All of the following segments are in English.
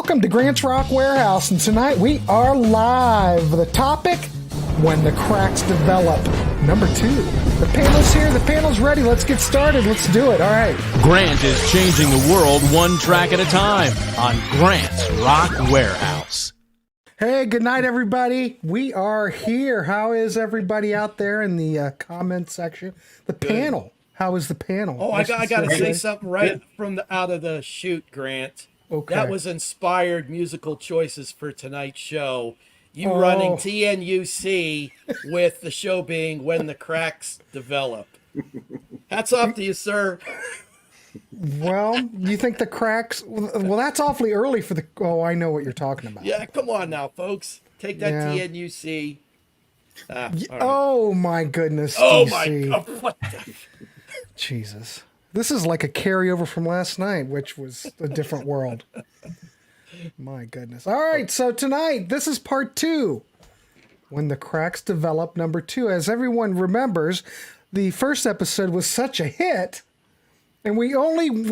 Welcome to Grant's Rock Warehouse, and tonight we are live. The topic, when the cracks develop. Number 2. The panel's here, the panel's ready. Let's get started. Let's do it. All right. Grant is changing the world one track at a time on Grant's Rock Warehouse. Hey, good night, everybody. We are here. How is everybody out there in the comment section? The panel. How is the panel? Oh, I got to say something right from out of the chute, Grant. Okay. That was inspired musical choices for tonight's show. You running TNUC with the show being When the Cracks Develop. Hats off to you, sir. Well, you think the cracks... Well, that's awfully early for the... Oh, I know what you're talking about. Yeah, come on now, folks. Take that TNUC. Right. Oh, my goodness. Oh, DC. my God. What the... Jesus. This is like a carryover from last night, which was a different world. My goodness. All right, so tonight, this is part 2. When the cracks develop, number 2. As everyone remembers, the first episode was such a hit, and we went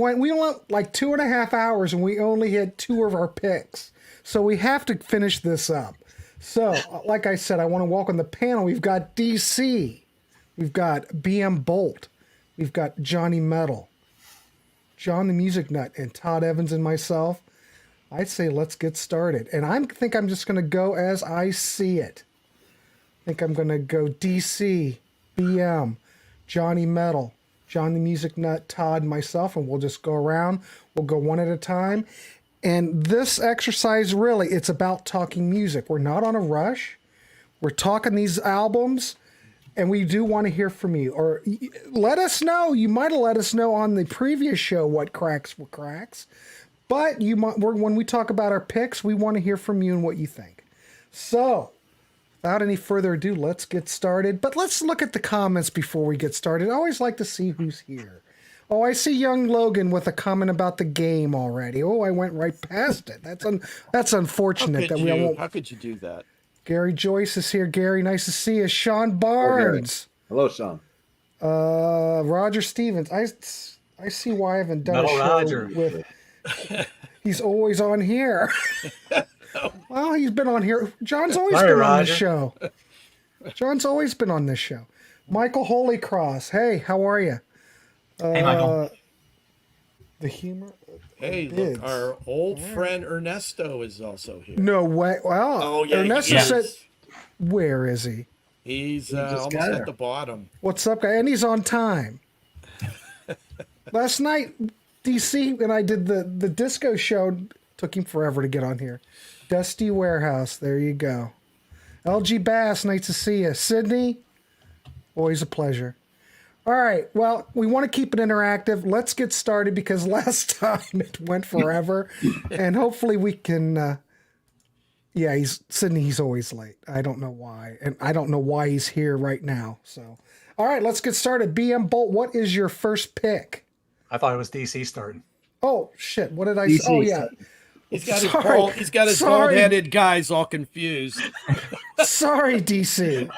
like 2.5 hours, and we only had 2 of our picks. So we have to finish this up. So, like I said, I want to welcome the panel. We've got DC. We've got BM Bolt. We've got Johnny Metal, John the Music Nut, and Todd Evans and myself. I'd say let's get started. And I think I'm just going to go as I see it. I think I'm going to go DC, BM, Johnny Metal, John the Music Nut, Todd, and myself, and we'll just go around. We'll go one at a time. And this exercise, really, it's about talking music. We're not on a rush. We're talking these albums. And we do want to hear from you, or let us know. You might have let us know on the previous show what cracks were cracks, but when we talk about our picks, we want to hear from you and what you think. So, without any further ado, let's get started. But let's look at the comments before we get started. I always like to see who's here. Oh, I see young Logan with a comment about the game already. Oh, I went right past it. That's unfortunate that we won't. How could you do that? Gary Joyce is here. Gary, nice to see you. Sean Barnes. Hello, Sean. Roger Stevens. I see why I haven't done a show Roger. With. He's always on here. Well, he's been on here. John's always been on this show. John's always been on this show. Michael Holycross. Hey, how are you? Hey, Michael. The humor. Hey, look, our old friend Ernesto is also here. No way. Wow. Oh, yeah. Ernesto said, where is he? He's almost at the bottom. What's up, guy? And he's on time. Last night, DC and I did the disco show. Took him forever to get on here. Dusty Warehouse. There you go. LG Bass, nice to see you. Sydney, always a pleasure. All right, well, we want to keep it interactive. Let's get started because last time it went forever. And hopefully we can... Sydney, he's always late. I don't know why. And I don't know why he's here right now. So, all right, let's get started. BM Bolt, what is your first pick? I thought it was DC starting. Oh, shit. What did I say? Oh, yeah. He's got his bald-headed guys all confused. Sorry, DC.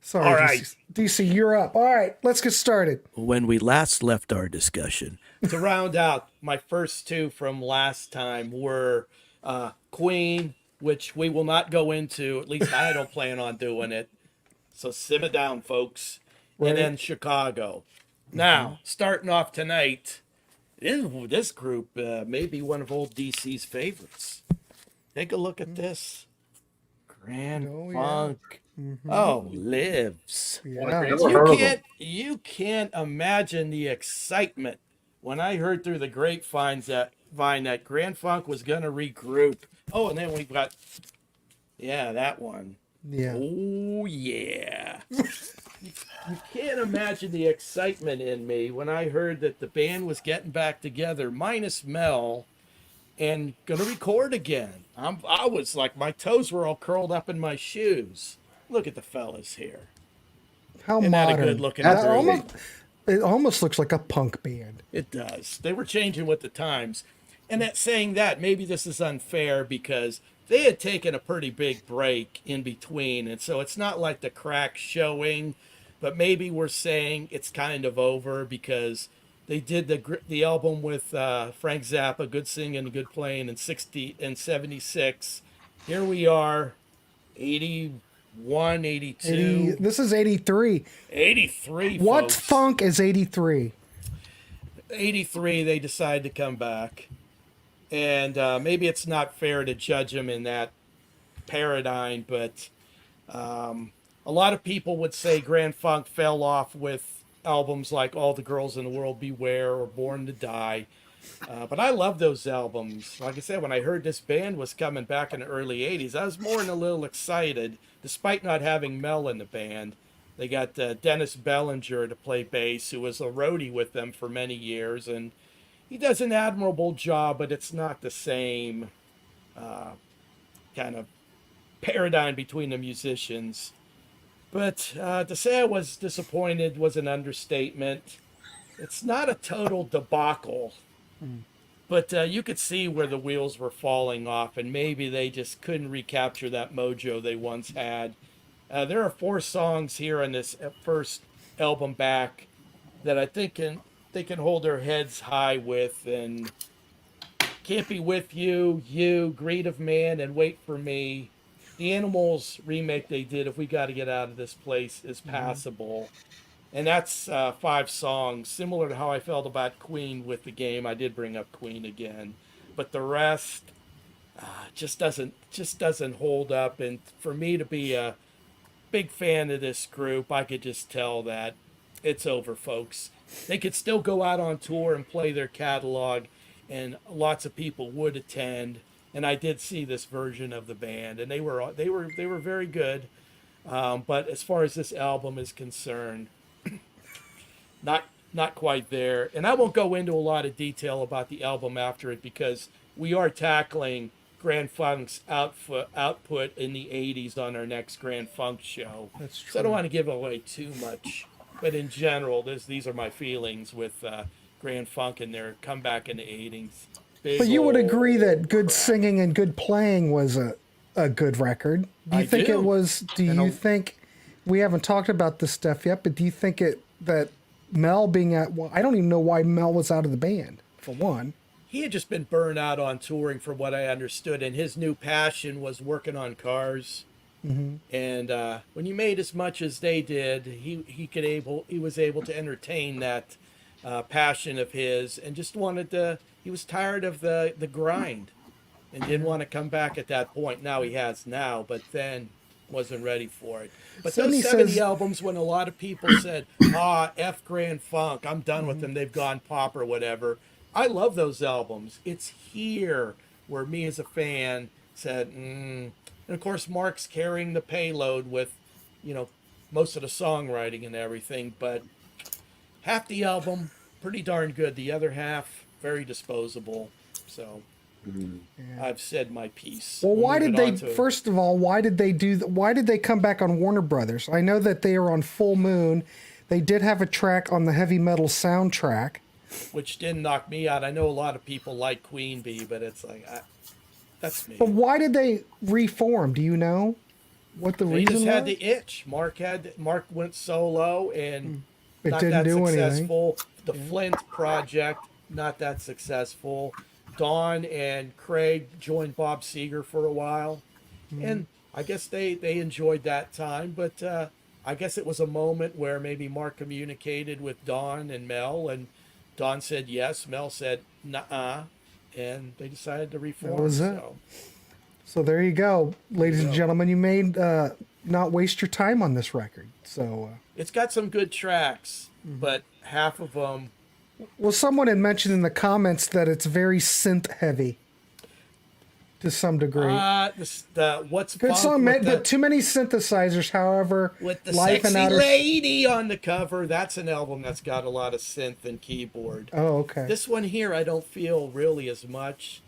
Sorry, all right. DC, you're up. All right, let's get started. When we last left our discussion. To round out, my first 2 from last time were Queen, which we will not go into. At least I don't plan on doing it. So simmer down, folks. Right. And then Chicago. Now, starting off tonight, this group may be one of old DC's favorites. Take a look at this. Grand Funk. Yeah. Mm-hmm. Oh, lives. Yeah. You can't imagine the excitement when I heard through the grapevines that Grand Funk was going to regroup. Oh, and then we've got, that one. Yeah. Oh, yeah. You can't imagine the excitement in me when I heard that the band was getting back together, minus Mel, and going to record again. I was like, my toes were all curled up in my shoes. Look at the fellas here. How Isn't modern. That a good looking it almost looks like a punk band. It does. They were changing with the times. And saying that, maybe this is unfair because they had taken a pretty big break in between. And so it's not like the crack showing, but maybe we're saying it's kind of over because They did the album with Frank Zappa, good singing and good playing in 60 and 76. Here we are, 81, 82. This is 83. 83, What's folks. Funk is 83. 83, they decide to come back. And maybe it's not fair to judge them in that paradigm, but a lot of people would say Grand Funk fell off with albums like All the Girls in the World Beware or Born to Die. But I love those albums. Like I said, when I heard this band was coming back in the early 80s, I was more than a little excited, despite not having Mel in the band. They got Dennis Bellinger to play bass, who was a roadie with them for many years, and he does an admirable job, but it's not the same kind of paradigm between the musicians. But to say I was disappointed was an understatement. It's not a total debacle, but you could see where the wheels were falling off, and maybe they just couldn't recapture that mojo they once had. There are 4 songs here on this first album back that I think they can hold their heads high with, and Can't Be With You, You, Greed of Man, and Wait for Me. The Animals remake they did, If We Got to Get Out of This Place, is passable. And that's 5 songs, similar to how I felt about Queen with the game. I did bring up Queen again. But the rest just doesn't hold up. And for me to be a big fan of this group, I could just tell that it's over, folks. They could still go out on tour and play their catalog, and lots of people would attend. And I did see this version of the band, and they were very good. But as far as this album is concerned, not quite there. And I won't go into a lot of detail about the album after it, because we are tackling Grand Funk's output in the 80s on our next Grand Funk show. That's true. So I don't want to give away too much. But in general, these are my feelings with Grand Funk and their comeback in the 80s. But you would agree that good singing and good playing was a good record. Do you think it was? Do you think, we haven't talked about this stuff yet, but do you think that Mel being well, I don't even know why Mel was out of the band, for one. He had just been burned out on touring, from what I understood, and his new passion was working on cars. Mm-hmm. And when you made as much as they did, he was able to entertain that passion of his, and just he was tired of the grind and didn't want to come back at that point. Now he has now, but then wasn't ready for it. But So those he 70 says- albums, when a lot of people said, F Grand Funk, I'm done with them, they've gone pop or whatever. I love those albums. It's here where me as a fan said, And of course, Mark's carrying the payload with, most of the songwriting and everything, but half the album, pretty darn good. The other half, very disposable. So I've said my piece. Well, why We'll did move it they? on to- First of all, why did they come back on Warner Brothers? I know that they are on Full Moon. They did have a track on the heavy metal soundtrack, which didn't knock me out. I know a lot of people like Queen Bee, but it's like, that's me. but why did they reform? Do you know what the They reason just was? had the itch. Mark went solo, and It not didn't that do anything. successful. The Flint project, not that successful. Don and Craig joined Bob Seger for a while, and I guess they enjoyed that time. But I guess it was a moment where maybe Mark communicated with Don and Mel, and Don said yes, Mel said nuh-uh, and they decided to reform. That was it. So there you go, ladies and gentlemen. You may not waste your time on this record. So it's got some good tracks, but half of them. well, someone had mentioned in the comments that it's very synth heavy to some degree. What's Good Funk song, with but too many synthesizers. However, with the Life and sexy Outer- lady on the cover. That's an album that's got a lot of synth and keyboard. Oh, okay. This one here, I don't feel really as much.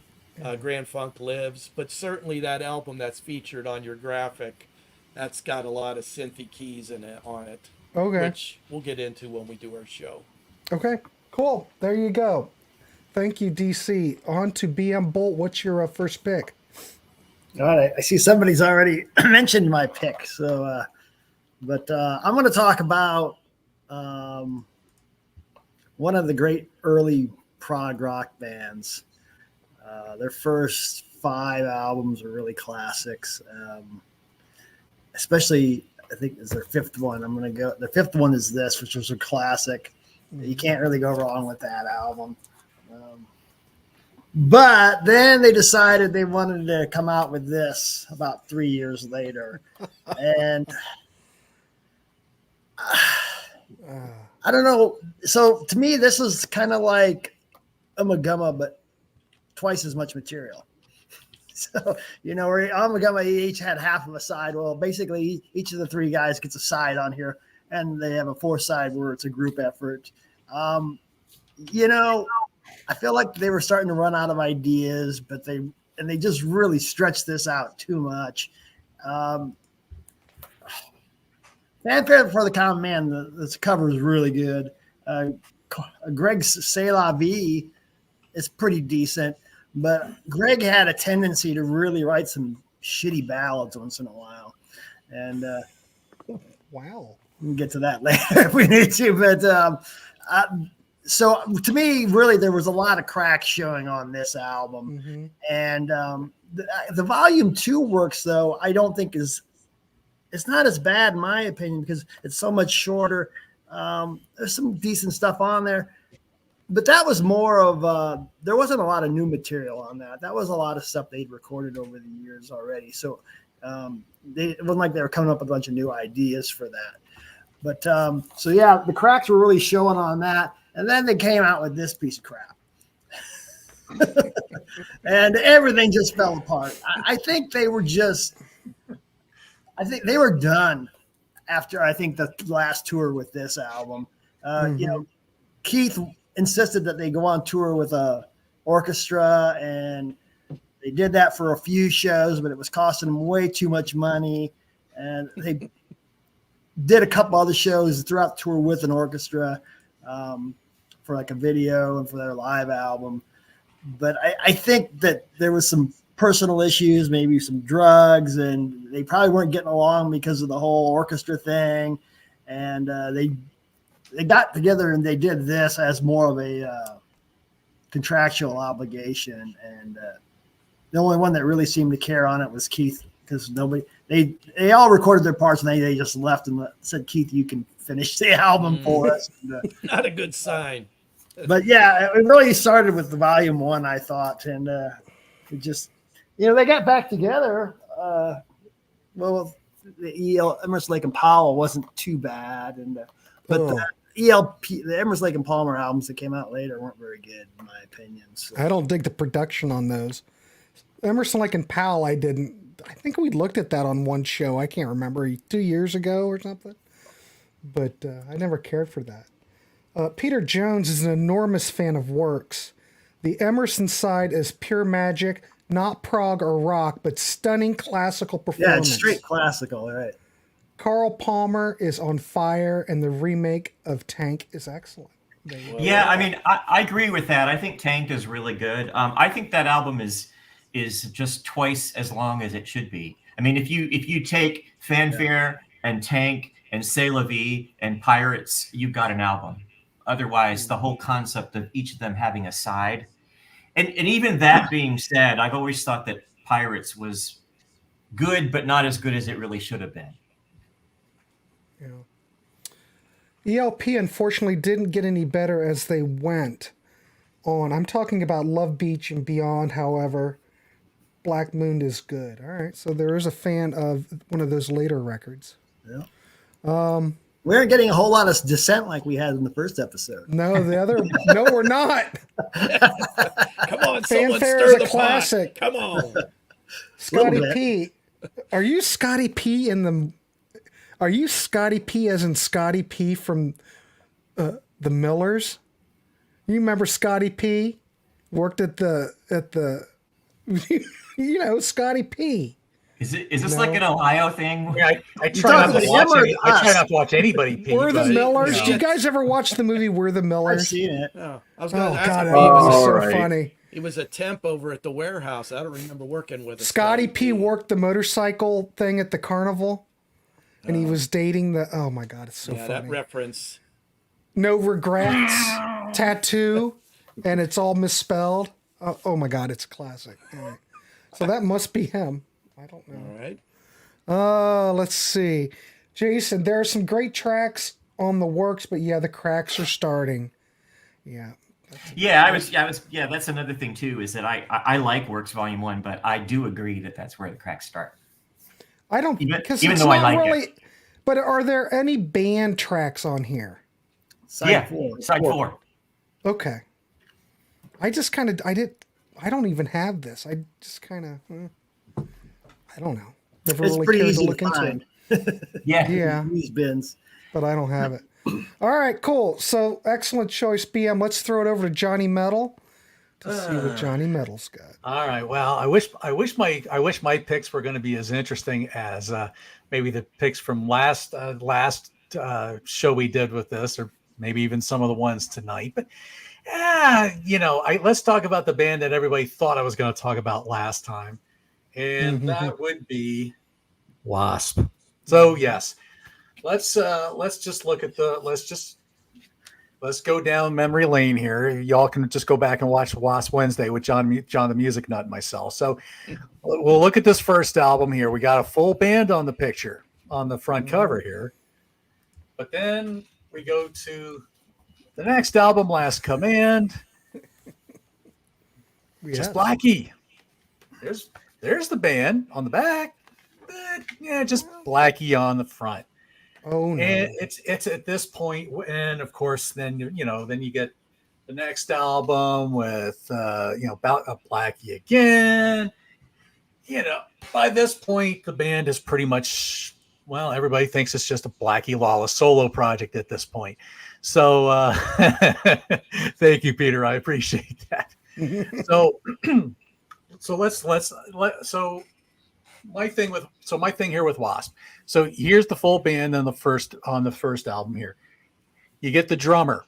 Grand Funk Lives, but certainly that album that's featured on your graphic, that's got a lot of synthy keys on it. Okay. Which we'll get into when we do our show. Okay. Cool. There you go. Thank you, DC. On to BM Bolt. What's your first pick? All right, I see somebody's already mentioned my pick. So, I'm going to talk about one one of the great early prog rock bands. Their first 5 albums are really classics. Especially, I think it's their 5th one. The 5th one is this, which was a classic. You can't really go wrong with that album. But then they decided they wanted to come out with this about 3 years later. And I don't know. So to me, this is kind of like Ummagumma, but twice as much material. So, where Ummagumma each had half of a side. Well, basically, each of the 3 guys gets a side on here, and they have a 4th side where it's a group effort. I feel like they were starting to run out of ideas, but they just really stretched this out too much. Fanfare for the Common Man, this cover is really good. Greg's C'est La Vie is pretty decent, but Greg had a tendency to really write some shitty ballads once in a while. And wow. We can get to that later if we need to. But so to me, really, there was a lot of cracks showing on this album. Mm-hmm. And the volume 2 works, though, I don't think it's not as bad in my opinion because it's so much shorter. There's some decent stuff on there, but that was more of there wasn't a lot of new material on that. That was a lot of stuff they'd recorded over the years already. So it wasn't like they were coming up with a bunch of new ideas for that. But so yeah, the cracks were really showing on that. And then they came out with this piece of crap. And everything just fell apart. I think they were done after, I think, the last tour with this album. Keith insisted that they go on tour with a orchestra, and they did that for a few shows, but it was costing them way too much money. And they did a couple other shows throughout the tour with an orchestra for like a video and for their live album. But I think that there was some personal issues, maybe some drugs, and they probably weren't getting along because of the whole orchestra thing. And they got together and they did this as more of a contractual obligation. And the only one that really seemed to care on it was Keith, because they all recorded their parts and they just left and said, Keith, you can finish the album for us. And, Not a good sign. But yeah, it really started with the volume 1, I thought. And it just, they got back together. Well, the Emerson, Lake and Powell wasn't too bad. But the Emerson, Lake and Palmer albums that came out later weren't very good, in my opinion. So. I don't dig the production on those. Emerson, Lake and Powell, I think we looked at that on one show. I can't remember, 2 years ago or something. But I never cared for that. Peter Jones is an enormous fan of Works. The Emerson side is pure magic, not prog or rock, but stunning classical performance. Yeah, it's straight classical, right? Carl Palmer is on fire, and the remake of Tank is excellent. Yeah, I mean, I agree with that. I think Tank is really good. I think that album is just twice as long as it should be. I mean, if you take Fanfare and Tank and C'est La Vie and Pirates, you've got an album. Otherwise, the whole concept of each of them having a side. And even that being said, I've always thought that Pirates was good, but not as good as it really should have been. Yeah. ELP unfortunately didn't get any better as they went on. I'm talking about Love Beach and Beyond, however. Black Moon is good. All right, so there is a fan of one of those later records. Yeah. We aren't getting a whole lot of dissent like we had in the first episode. No, no, we're not. Come on, someone Fanfare stir is a the classic. pot. Come on. Scotty P. Are you Scotty P Are you Scotty P as in Scotty P from the Millers? You remember Scotty P? Worked at the Scotty P. Is this like an Ohio thing? Yeah, I try not to watch anybody pee. We're the Millers. Yeah. Do you guys ever watch the movie We're the Millers? I've seen it. Oh, I was going to ask God, him. that was so right. funny. He was a temp over at the warehouse. I don't remember working with Scotty P worked the motorcycle thing at the carnival, and he was dating the. Oh my God, it's so Yeah, funny. that reference. No regrets. tattoo, and it's all misspelled. Oh my God, it's a classic. Anyway, so that must be him. I don't know. All right. Let's see. Jason, there are some great tracks on the works, but yeah, the cracks are starting. Yeah. Yeah, yeah, that's another thing too, is that I like Works Volume 1, but I do agree that that's where the cracks start. I don't, because even though I like it. But are there any band tracks on here? Side 4. Okay. I don't even have this. I just kind of, I don't know. Never It's really pretty cared easy to look into find. it. Yeah. These bins. But I don't have it. All right, cool. So excellent choice, BM. Let's throw it over to Johnny Metal to see what Johnny Metal's got. All right. Well, I wish my picks were going to be as interesting as maybe the picks from last show we did with this, or maybe even some of the ones tonight. But let's talk about the band that everybody thought I was going to talk about last time, and that would be W.A.S.P. So yes, let's go down memory lane here. Y'all can just go back and watch W.A.S.P. Wednesday with John the Music Nut and myself. So we'll look at this first album here. We got a full band on the picture on the front cover here, but then we go to the next album, Last Command. Just Blackie. There's the band on the back. But, yeah, just Blackie on the front. Oh no! And it's at this point, and of course, then you get the next album with about a Blackie again. By this point, the band is pretty much, everybody thinks it's just a Blackie Lawless solo project at this point. So thank you, Peter. I appreciate that. So my thing here with W.A.S.P. So here's the full band on the first album here. You get the drummer.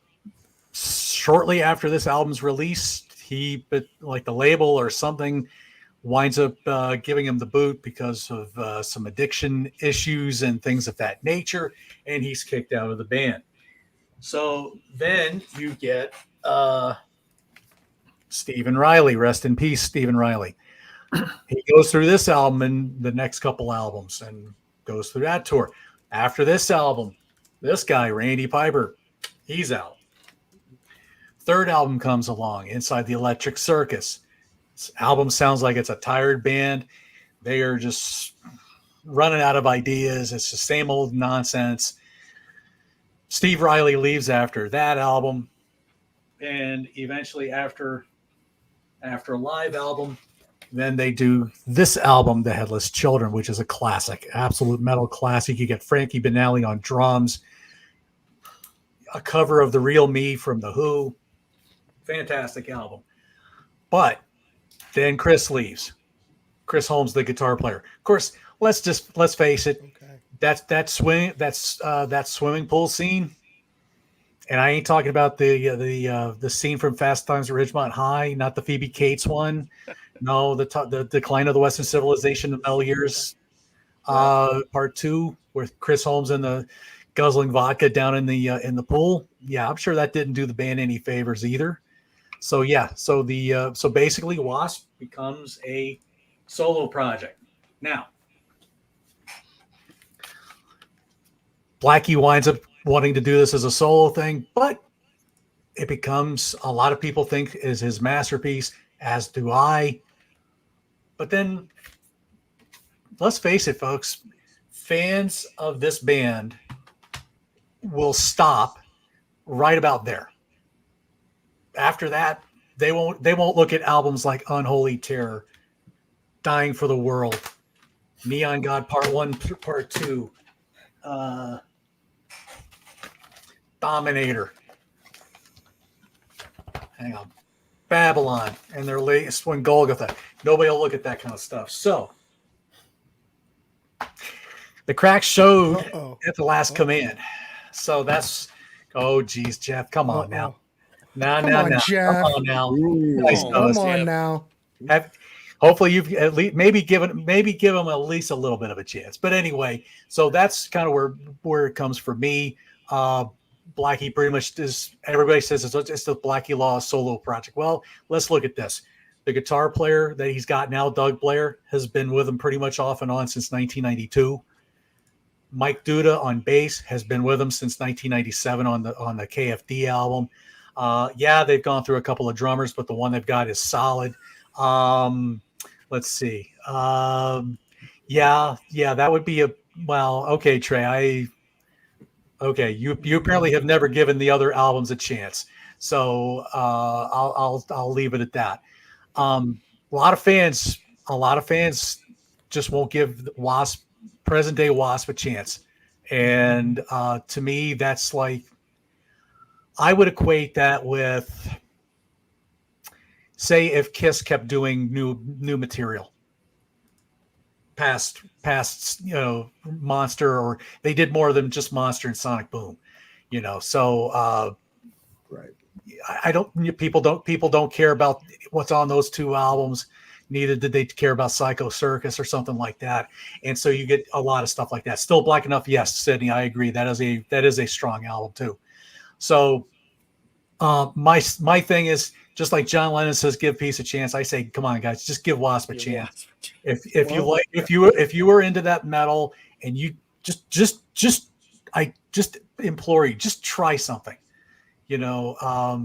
Shortly after this album's released, the label or something winds up giving him the boot because of some addiction issues and things of that nature, and he's kicked out of the band. So then you get Stephen Riley, rest in peace, Stephen Riley. He goes through this album and the next couple albums and goes through that tour. After this album, this guy, Randy Piper, he's out. Third album comes along, Inside the Electric Circus. This album sounds like it's a tired band. They are just running out of ideas. It's the same old nonsense. Steve Riley leaves after that album. And eventually after a live album, then they do this album, The Headless Children, which is a classic, absolute metal classic. You get Frankie Banali on drums, a cover of The Real Me from The Who. Fantastic album. But then Chris leaves. Chris Holmes, the guitar player. Of course, let's face it. Okay. That swimming pool scene. And I ain't talking about the scene from Fast Times at Ridgemont High, not the Phoebe Cates one. No, the Decline of the Western Civilization of Metal Years, Part 2, with Chris Holmes and the guzzling vodka down in the pool. Yeah, I'm sure that didn't do the band any favors either. So yeah, so basically W.A.S.P. becomes a solo project. Now, Blackie winds up wanting to do this as a solo thing, but it becomes, a lot of people think, is his masterpiece, as do I. But then, let's face it, folks, fans of this band will stop right about there. After that, they won't look at albums like Unholy Terror, Dying for the World, Neon God Part 1, Part 2, Dominator, hang on, Babylon, and their latest one, Golgotha. Nobody will look at that kind of stuff. So the cracks showed at the Last Command. So that's, oh geez, Jeff, come on now. Come on, Jeff. Come on now. Nice come on now. Hopefully you've at least maybe give them at least a little bit of a chance. But anyway, so that's kind of where it comes for me. Blackie pretty much is. Everybody says it's the Blackie Lawless solo project. Well, let's look at this. The guitar player that he's got now, Doug Blair, has been with him pretty much off and on since 1992. Mike Duda on bass has been with him since 1997 on the KFD album. Yeah, they've gone through a couple of drummers, but the one they've got is solid. Let's see. Yeah, that would be okay, Trey. You apparently have never given the other albums a chance, so I'll leave it at that. A lot of fans just won't give W.A.S.P, present day W.A.S.P, a chance, and to me, that's like, I would equate that with, say, if Kiss kept doing new material past Monster, or they did more than just Monster and Sonic Boom, so Right. people don't care about what's on those two albums. Neither did they care about Psycho Circus or something like that. And so you get a lot of stuff like that. Still Black Enough, yes, Sydney, I agree. That is a strong album too. So my thing is, just like John Lennon says, give peace a chance. I say, come on, guys, just give W.A.S.P a chance. If you were into that metal, and you I just implore you, just try something. Yeah,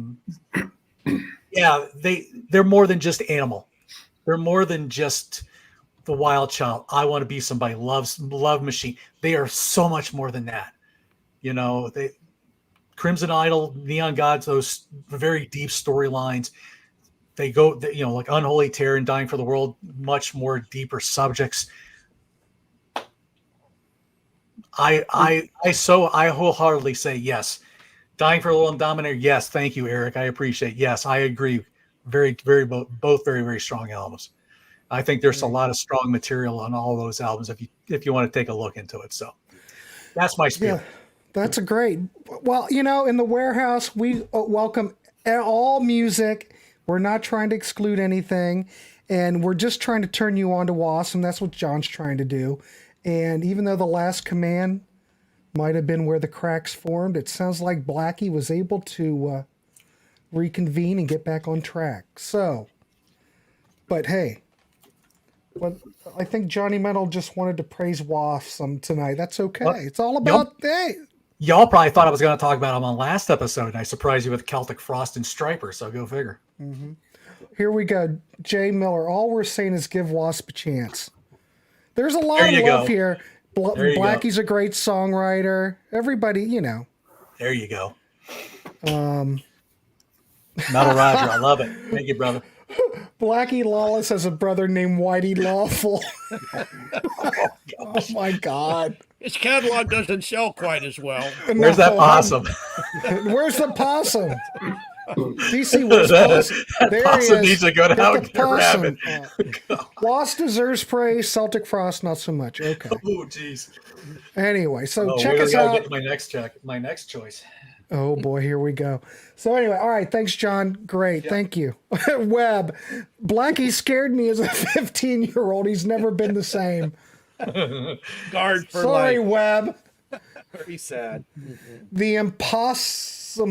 they're more than just Animal. They're more than just the Wild Child. I Want to Be Somebody, Love Machine. They are so much more than that. Crimson Idol, Neon Gods, those very deep storylines. They go, like Unholy Terror and Dying for the World, much more deeper subjects. I wholeheartedly say yes. Dying for the World and Dominator, yes. Thank you, Eric. I appreciate it. Yes, I agree. Both very, very strong albums. I think there's a lot of strong material on all those albums if you want to take a look into it. So that's my spiel. Yeah, that's a great. Well, in the Warehouse, we welcome all music. We're not trying to exclude anything, and we're just trying to turn you on to W.A.S.P, and that's what John's trying to do. And even though The Last Command might have been where the cracks formed, it sounds like Blackie was able to reconvene and get back on track. So, but hey, I think Johnny Metal just wanted to praise W.A.S.P some tonight. That's okay. What? It's all about Y'all probably thought I was going to talk about him on last episode, and I surprised you with Celtic Frost and Striper, so go figure. Mm-hmm. Here we go. Jay Miller, all we're saying is give W.A.S.P a chance. There's a lot of love here. Blackie's a great songwriter. Everybody, There you go. Metal Roger, I love it. Thank you, brother. Blackie Lawless has a brother named Whitey Lawful. Oh my God. His catalog doesn't sell quite as well. Where's that possum? Where's the possum? DC, where's possum? There possum he is. Needs to go down and get a rabbit. W.A.S.P deserves praise. Celtic Frost, not so much. Okay. Oh, jeez. Anyway, so check us out. Get to my next choice. Oh boy, here we go. So anyway, all right, thanks, John. Great, thank you. Webb, Blackie scared me as a 15-year-old. He's never been the same. Guard for Sorry, life. Webb. Very sad. The impossible.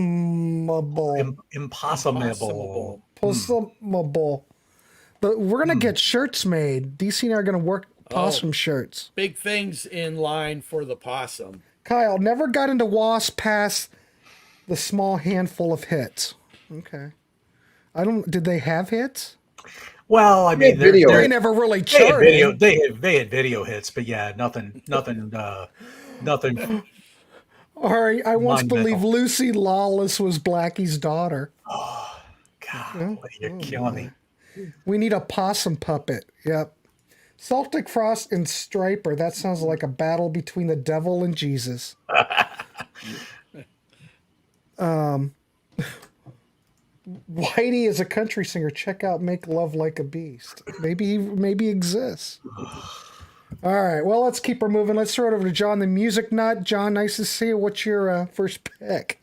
We're gonna get shirts made. DC and I are gonna work possum shirts. Big things in line for the possum. Kyle never got into W.A.S.P past the small handful of hits. Okay. Did they have hits? Well, I mean, they never really charted. They had video hits, but yeah, nothing. All right, I once believed Lucy Lawless was Blackie's daughter. Oh, God, you're killing me. We need a possum puppet. Yep. Celtic Frost and Striper. That sounds like a battle between the devil and Jesus. Whitey is a country singer. Check out "Make Love Like a Beast." Maybe he exists. All right. Well, let's keep her moving. Let's throw it over to John, the music nut. John, nice to see you. What's your first pick?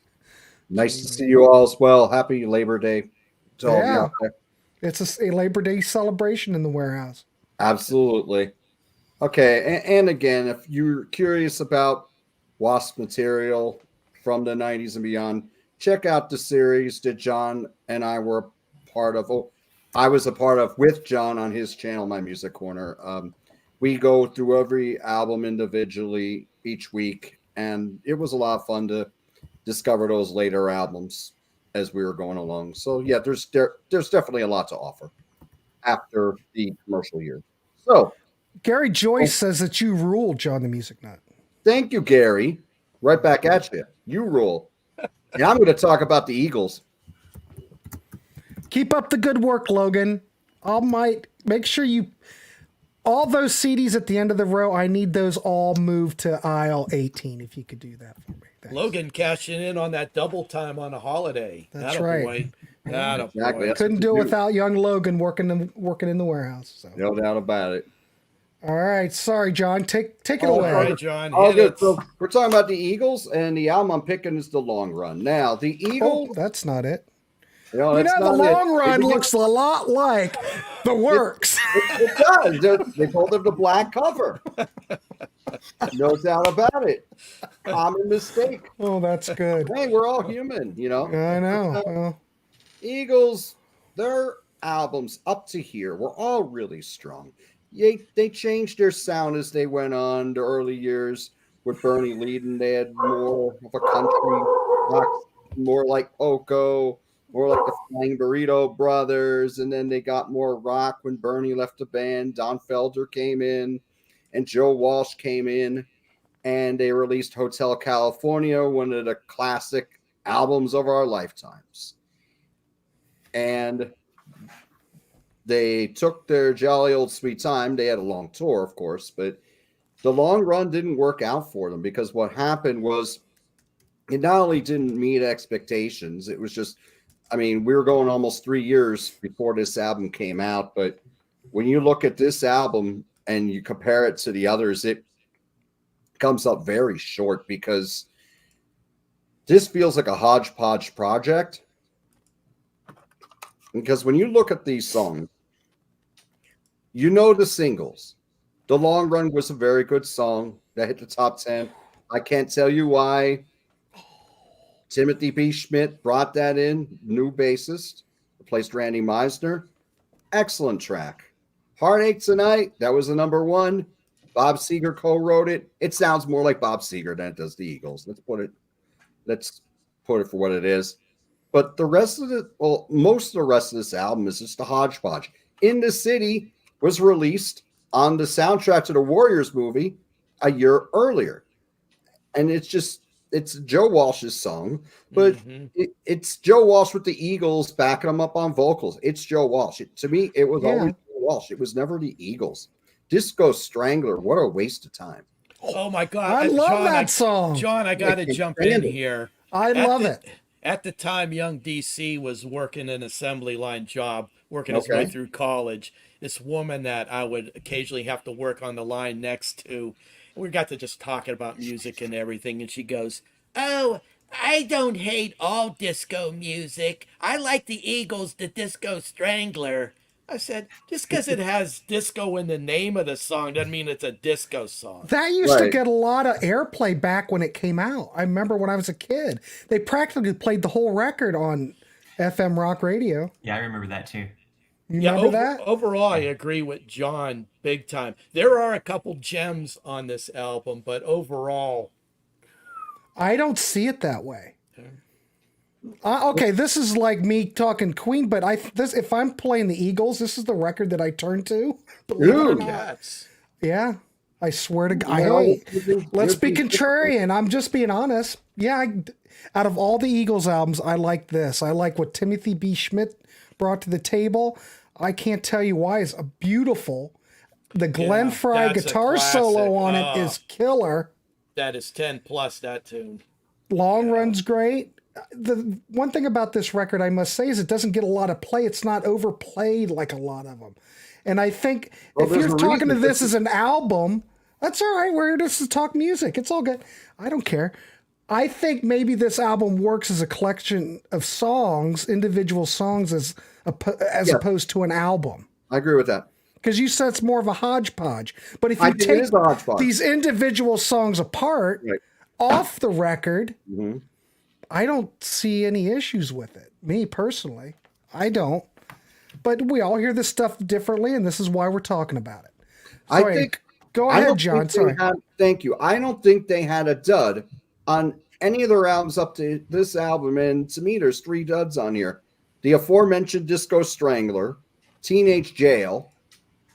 Nice to see you all as well. Happy Labor Day to all of you out there. It's a Labor Day celebration in the Warehouse. Absolutely. Okay, and again, if you're curious about W.A.S.P material, from the 90s and beyond, check out the series that John and I were part of. Oh, I was a part of with John on his channel, My Music Corner. We go through every album individually each week, and it was a lot of fun to discover those later albums as we were going along. So yeah, there's definitely a lot to offer after the commercial year. So Gary Joyce says that you rule, John the Music Nut. thank you, Gary. Right back at you. You rule. And I'm going to talk about the Eagles. Keep up the good work, Logan. Make sure you all those CDs at the end of the row. I need those all moved to aisle 18. If you could do that for me. Thanks. Logan cashing in on that double time on a holiday. That's right. Boy. Exactly. That's Couldn't what do you it without young Logan working in the warehouse. So. No doubt about it. All right, sorry, John. Take it All away. right, John. All hit good. it. So we're talking about the Eagles, and the album I'm picking is The Long Run. Now, the Eagles. Oh, that's not it. No, You that's know, The not it. Long Run looks a lot like The Works. It does. They called it the black cover. No doubt about it. Common mistake. Oh, that's good. Hey, we're all human, you know. I know. Well, Eagles, their albums up to here were all really strong. They changed their sound as they went on. The early years with Bernie leading, they had more of a country rock, more like Poco, more like the Flying Burrito Brothers, and then they got more rock when Bernie left the band. Don Felder came in, and Joe Walsh came in, and they released Hotel California, one of the classic albums of our lifetimes. And they took their jolly old sweet time. They had a long tour, of course, but the long run didn't work out for them because what happened was it not only didn't meet expectations, it was just, I mean, we were going almost 3 years before this album came out, but when you look at this album and you compare it to the others, it comes up very short because this feels like a hodgepodge project. Because when you look at these songs, you know the singles. The Long Run was a very good song that hit the top 10. I can't tell you why Timothy B. Schmidt brought that in, new bassist, replaced Randy Meisner. Excellent track. Heartache Tonight, that was the number one. Bob Seger co-wrote it. It sounds more like Bob Seger than it does the Eagles. Let's put it for what it is. But the rest of it, well, most of the rest of this album is just a hodgepodge. In the City was released on the soundtrack to the Warriors movie a year earlier. And it's Joe Walsh's song, but it's Joe Walsh with the Eagles backing him up on vocals. It's Joe Walsh. To me, it was always Joe Walsh. It was never the Eagles. Disco Strangler, what a waste of time. Oh my God. I love that song. John, I got to jump in here. I love it. At the time, young DC was working an assembly line job, working his way through college. This woman that I would occasionally have to work on the line next to, we got to just talking about music and everything. And she goes, "Oh, I don't hate all disco music. I like the Eagles, the Disco Strangler." I said, just because it has disco in the name of the song doesn't mean it's a disco song. That used to get a lot of airplay back when it came out. I remember when I was a kid, they practically played the whole record on FM rock radio. Yeah, I remember that too. You remember that? Overall, I agree with John big time. There are a couple gems on this album, but overall, I don't see it that way. Okay, this is like me talking Queen, but if I'm playing the Eagles, this is the record that I turn to. Yeah, I swear to God. Let's be contrarian. I'm just being honest. Yeah, out of all the Eagles albums, I like this. I like what Timothy B. Schmidt brought to the table. I can't tell you why. It's a beautiful. The Glenn Frey guitar solo on it is killer. That is 10 plus, that tune. Long Run's great. The one thing about this record I must say is it doesn't get a lot of play. It's not overplayed like a lot of them. And I think if you're talking to this as an album, that's all right. We're here just to talk music. It's all good. I don't care. I think maybe this album works as a collection of songs, individual songs, as opposed to an album. I agree with that. Because you said it's more of a hodgepodge. But if you take these individual songs apart, off the record, I don't see any issues with it. Me personally, I don't. But we all hear this stuff differently, and this is why we're talking about it. Sorry, go ahead, John. Sorry. Thank you. I don't think they had a dud on any of their albums up to this album, and to me, there's 3 duds on here: the aforementioned Disco Strangler, Teenage Jail,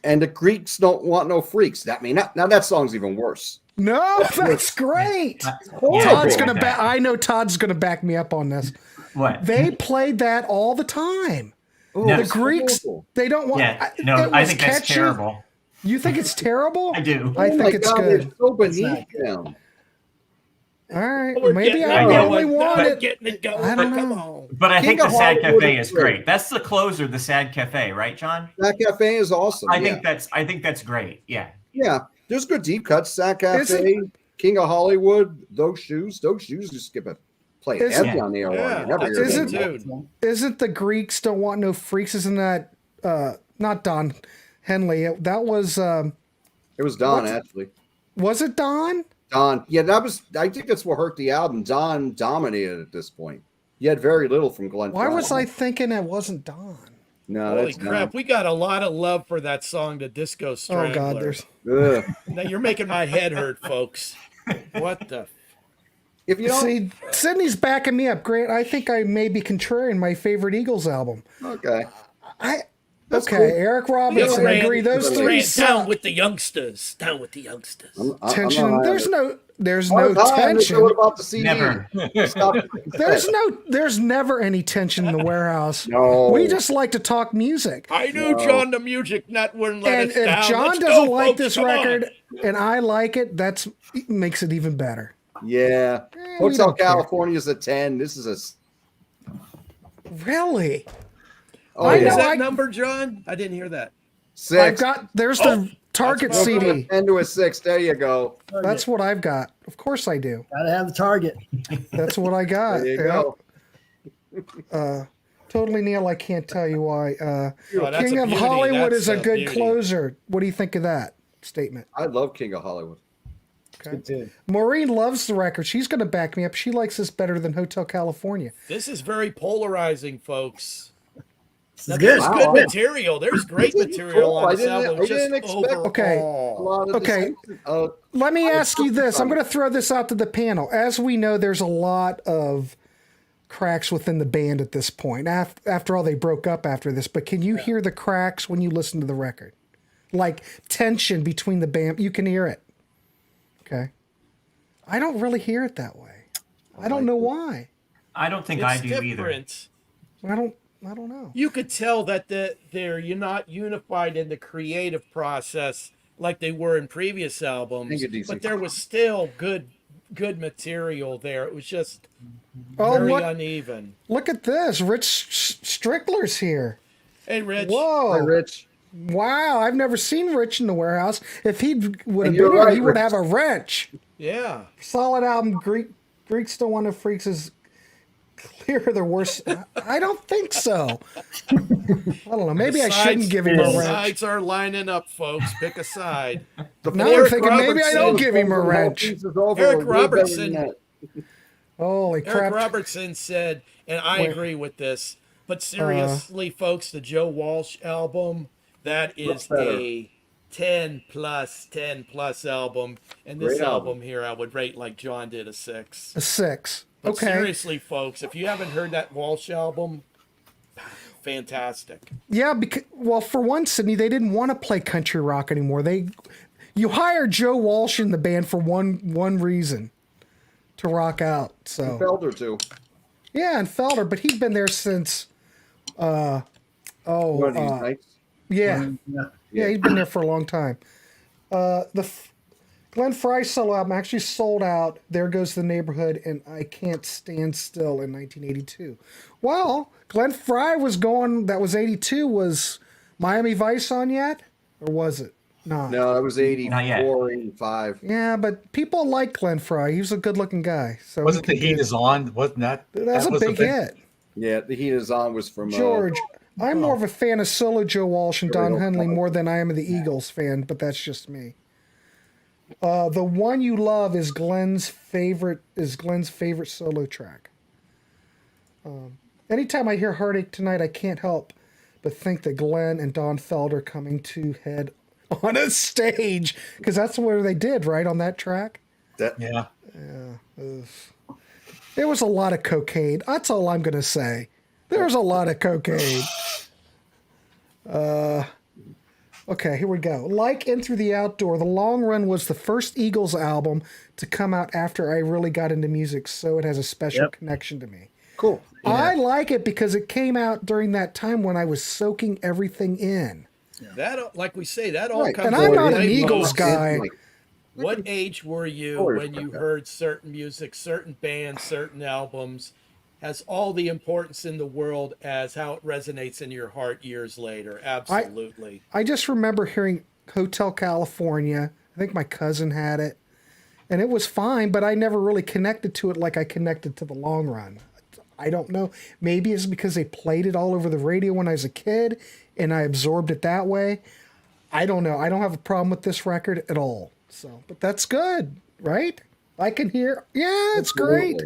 and the Greeks Don't Want No Freaks. Now that song's even worse. No, that's great. Todd's gonna I know Todd's gonna back me up on this. What? They played that all the time. No. The Greeks, they don't want. Yeah, no, I think that's catchy. terrible. You think it's terrible? I do. I think it's good. It's so beneath them. All right, We're maybe getting I it only going. want We're it. getting it going. I don't Come know. on. But I think King the of Sad Hollywood Cafe is is great. great. That's the closer, the Sad Cafe, right, John? That Cafe is awesome. I think that's great. Yeah. Yeah, there's good deep cuts. Sack Is Cafe, King of Hollywood, Those Shoes just skip it. Play Is heavy it- on the Yeah, airline. Never that's hear a Isn't- them. good tune. Isn't the Greeks Don't Want No Freaks? Isn't that not Don Henley? That was It was Don, actually. was it Don? Don. Yeah, I think that's what hurt the album. Don dominated at this point. You had very little from Glenn. Why was Fry. I thinking it wasn't Don? No, Holy that's crap, we got a lot of love for that song, the Disco Oh Strangler. God, there's Ugh. Now you're making my head hurt, folks. What the? If you don't, see Sydney's backing me up. Grant, I think I may be contrarian my favorite Eagles album. okay. Okay, cool. Eric Robinson, I agree. Those three Down suck. with the youngsters. Down with the youngsters. I'm Tension. not There's high on it. there's Hard no time, tension. What about the CD? Never. Stop. There's never any tension in the warehouse. No. We just like to talk music. I knew John the Music Nut wouldn't let And us if down. John Let's doesn't go, like folks. this Come on. record and I like it, that's makes it even better. Yeah. we Hotel don't care. California's a 10. This is a. Really? Oh, I Is know, yeah. that I- number, John? I didn't hear that. 6. I've got there's the Target that's Go from CD. a 10 to a 6. There you go. That's what I've got. Of course I do. Gotta have the target. That's what I got. There you Yeah. go. Totally Neil, I can't tell you why. Oh, that's King a of beauty. Hollywood That's is a good beauty. closer. What do you think of that statement? I love King of Hollywood. Good too. Maureen loves the record. She's going to back me up. She likes this better than Hotel California. This is very polarizing, folks. This Now, is there's good. good Wow. material. There's great This is material cool. on I this album. didn't Just expect- Okay. A overall. lot of Okay. Let me ask you this. I'm going to throw this out to the panel. As we know, there's a lot of cracks within the band at this point. After all, they broke up after this. But can you hear the cracks when you listen to the record? Like tension between the band. You can hear it. Okay. I don't really hear it that way. I don't know why. I don't think It's I do either. different. I don't know. You could tell that you're not unified in the creative process like they were in previous albums, Think of DC. but there was still good material there. It was just Oh, very look, uneven. look at this. Rich Strickler's here. Hey, Rich. Whoa. Hi, Rich. Wow. I've never seen Rich in the warehouse. If he would have And been you're here, right, he would Rich. have a wrench. Yeah. Solid album. Greeks Don't Want No Freaks is clear the worst. I don't think so. I don't know. Maybe I shouldn't give him The a wrench. sides are lining up, folks. Pick a side. Now I'm Eric thinking maybe I don't Robertson. give him a wrench. Eric Robertson. Holy Eric crap. Robertson said, and I Wait. agree with this, but seriously, folks, the Joe Walsh album, that is better. a 10 plus album. And this Great album. album here, I would rate like John did a 6. A 6. But Okay. seriously, folks, if you haven't heard that Walsh album, fantastic. Yeah, because well, for one, Sydney, they didn't want to play country rock anymore. You hired Joe Walsh in the band for one reason, to rock out. So Felder too. yeah, and Felder, but he's been there since. One of these nights. Yeah, Yeah. yeah, he's been there for a long time. Glenn Fry solo album actually sold out. There Goes the Neighborhood and I Can't Stand Still in 1982. Well, Glenn Fry was going. That was 82. Was Miami Vice on yet, or was it not? No, that was Not yet. 84, 85. Yeah, but people like Glenn Fry. He was a good-looking guy. So Wasn't the heat is on? Wasn't that? That's a was big hit. Yeah, the Heat is on was from George, I'm more of a fan of solo Joe Walsh and Don Sure. Henley more than I am of the Eagles fan, but that's just me. The One You Love is Glenn's favorite solo track. Anytime I hear Heartache Tonight, I can't help but think that Glenn and Don Felder coming to head on a stage, because that's where they did, right, on that track? Yeah. There was a lot of cocaine. That's all I'm going to say. There was a lot of cocaine. Okay, here we go. Like In Through the Outdoor, The Long Run was the first Eagles album to come out after I really got into music, so it has a special connection to me. Cool. Yeah. I like it because it came out during that time when I was soaking everything in. That, like we say, that all comes. And I'm not an way Eagles guy. What age were you when you heard certain music, certain bands, certain albums? Has all the importance in the world as how it resonates in your heart years later. Absolutely. I just remember hearing Hotel California. I think my cousin had it. And it was fine, but I never really connected to it like I connected to The Long Run. I don't know. Maybe it's because they played it all over the radio when I was a kid and I absorbed it that way. I don't know. I don't have a problem with this record at all. So, but that's good, right? I can hear. Yeah, it's great.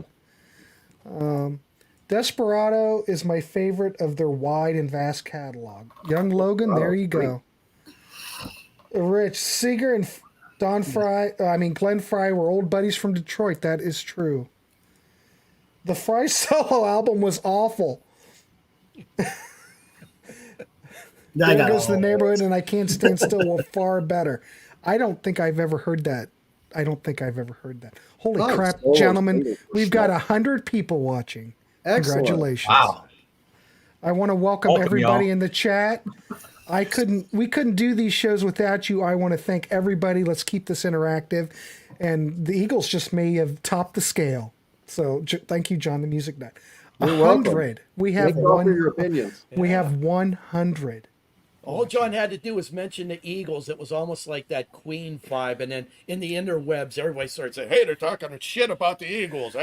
Desperado is my favorite of their wide and vast catalog. Young Logan, there you go. Rich Seeger and Glenn Fry were old buddies from Detroit. That is true. The Fry solo album was awful. There Goes the Neighborhood and I Can't Stand Still were far better. I don't think I've ever heard that. Holy crap, gentlemen. We've got 100 people watching. Excellent. Congratulations. Wow. I want to welcome everybody in the chat. We couldn't do these shows without you. I want to thank everybody. Let's keep this interactive. And the Eagles just may have topped the scale. So thank you, John, the Music Nut. 100. We have your opinions. We have 100. All John had to do was mention the Eagles. It was almost like that Queen vibe. And then in the interwebs, everybody started saying, hey, they're talking shit about the Eagles.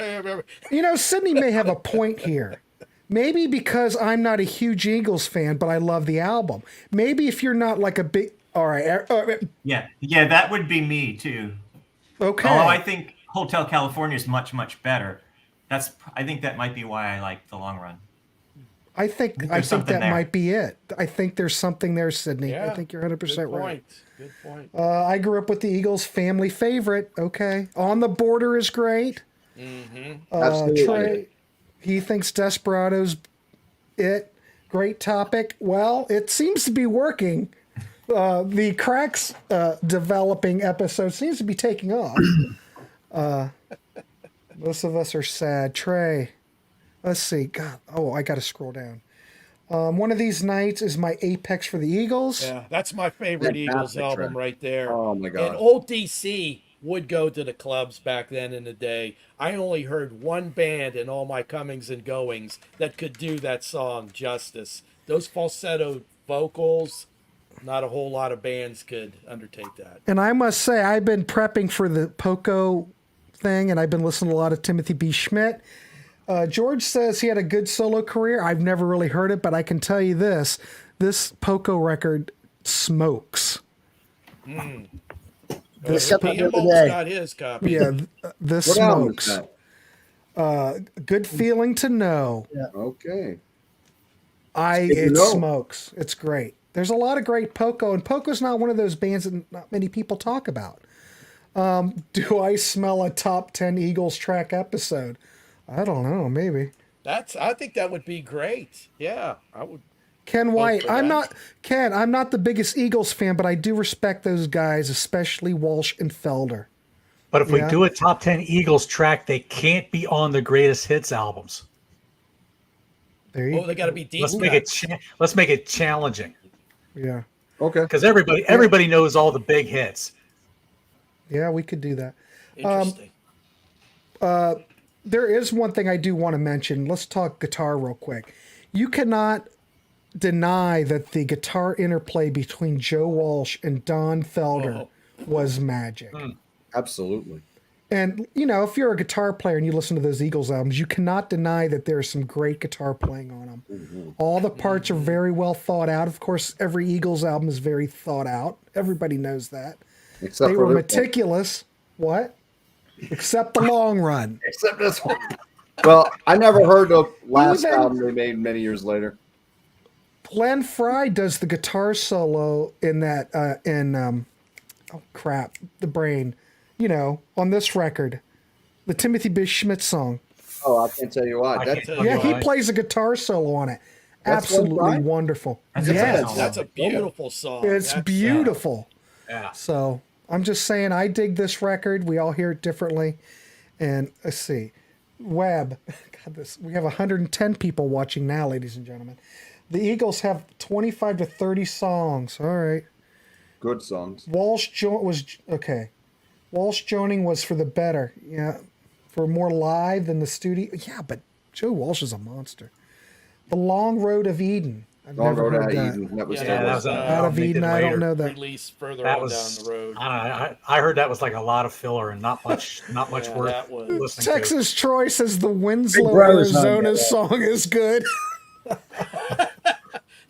You know, Sydney may have a point here. Maybe because I'm not a huge Eagles fan, but I love the album. Maybe if you're not like a big... All right. Yeah, that would be me too. Okay. Although I think Hotel California is much, much better. I think that might be why I like The Long Run. I think that might be it. I think there's something there, Sydney. Yeah, I think you're 100% right. Good point. I grew up with the Eagles, family favorite. Okay. On the Border is great. Absolutely. Trey, he thinks Desperado's it. Great topic. Well, it seems to be working. The Cracks developing episode seems to be taking off. Most of us are sad. Trey. Let's see. God, I got to scroll down. One of These Nights is my apex for the Eagles. Yeah, that's my favorite Eagles album right there. Oh, my God. And old DC would go to the clubs back then in the day. I only heard one band in all my comings and goings that could do that song justice. Those falsetto vocals, not a whole lot of bands could undertake that. And I must say, I've been prepping for the Poco thing, and I've been listening to a lot of Timothy B. Schmidt. George says he had a good solo career. I've never really heard it, but I can tell you this Poco record smokes. This got his copy. Yeah, this What album is smokes. that? Good Feeling to Know. Yeah. Okay. It smokes. It's great. There's a lot of great Poco, and Poco's not one of those bands that not many people talk about. Do I smell a top 10 Eagles track episode? I don't know, maybe. I think that would be great. Yeah, I would. Ken White, I'm not the biggest Eagles fan, but I do respect those guys, especially Walsh and Felder. But if we do a top 10 Eagles track, they can't be on the greatest hits albums. There you they got to be deep. Let's make it challenging. Yeah. Okay. Because everybody knows all the big hits. Yeah, we could do that. Interesting. There is one thing I do want to mention. Let's talk guitar real quick. You cannot deny that the guitar interplay between Joe Walsh and Don Felder was magic. Absolutely. And, you know, if you're a guitar player and you listen to those Eagles albums, you cannot deny that there's some great guitar playing on them. Mm-hmm. All the parts are very well thought out. Of course, every Eagles album is very thought out. Everybody knows that. They were meticulous. What? Except The Long Run. Except this one. Well, I never heard the last Even- album they made many years later. Glenn Fry does the guitar solo in that oh crap, the brain, on this record, the Timothy B. Schmidt song. Oh, I can't tell you why. That's Yeah, he plays a guitar solo on it. That's Glenn Absolutely Fry? wonderful. That's a Yes, good song. That's a beautiful song. it's That's, beautiful. Yeah. So I'm just saying, I dig this record. We all hear it differently. And let's see, Webb. God, we have 110 people watching now, ladies and gentlemen. The Eagles have 25 to 30 songs. All right. good songs. Walsh joining was for the better. Yeah, for more live than the studio. Yeah, but Joe Walsh is a monster. The Long Road of Eden. I've Long never Road heard Out of that. Eden. That was Yeah, their that worst. was Out of Eden, I don't know that. released further That on was down the road. I heard that was like a lot of filler and not much Yeah, worth that was- listening Texas Troy says the Winslow, Brother's not Arizona good. song is good.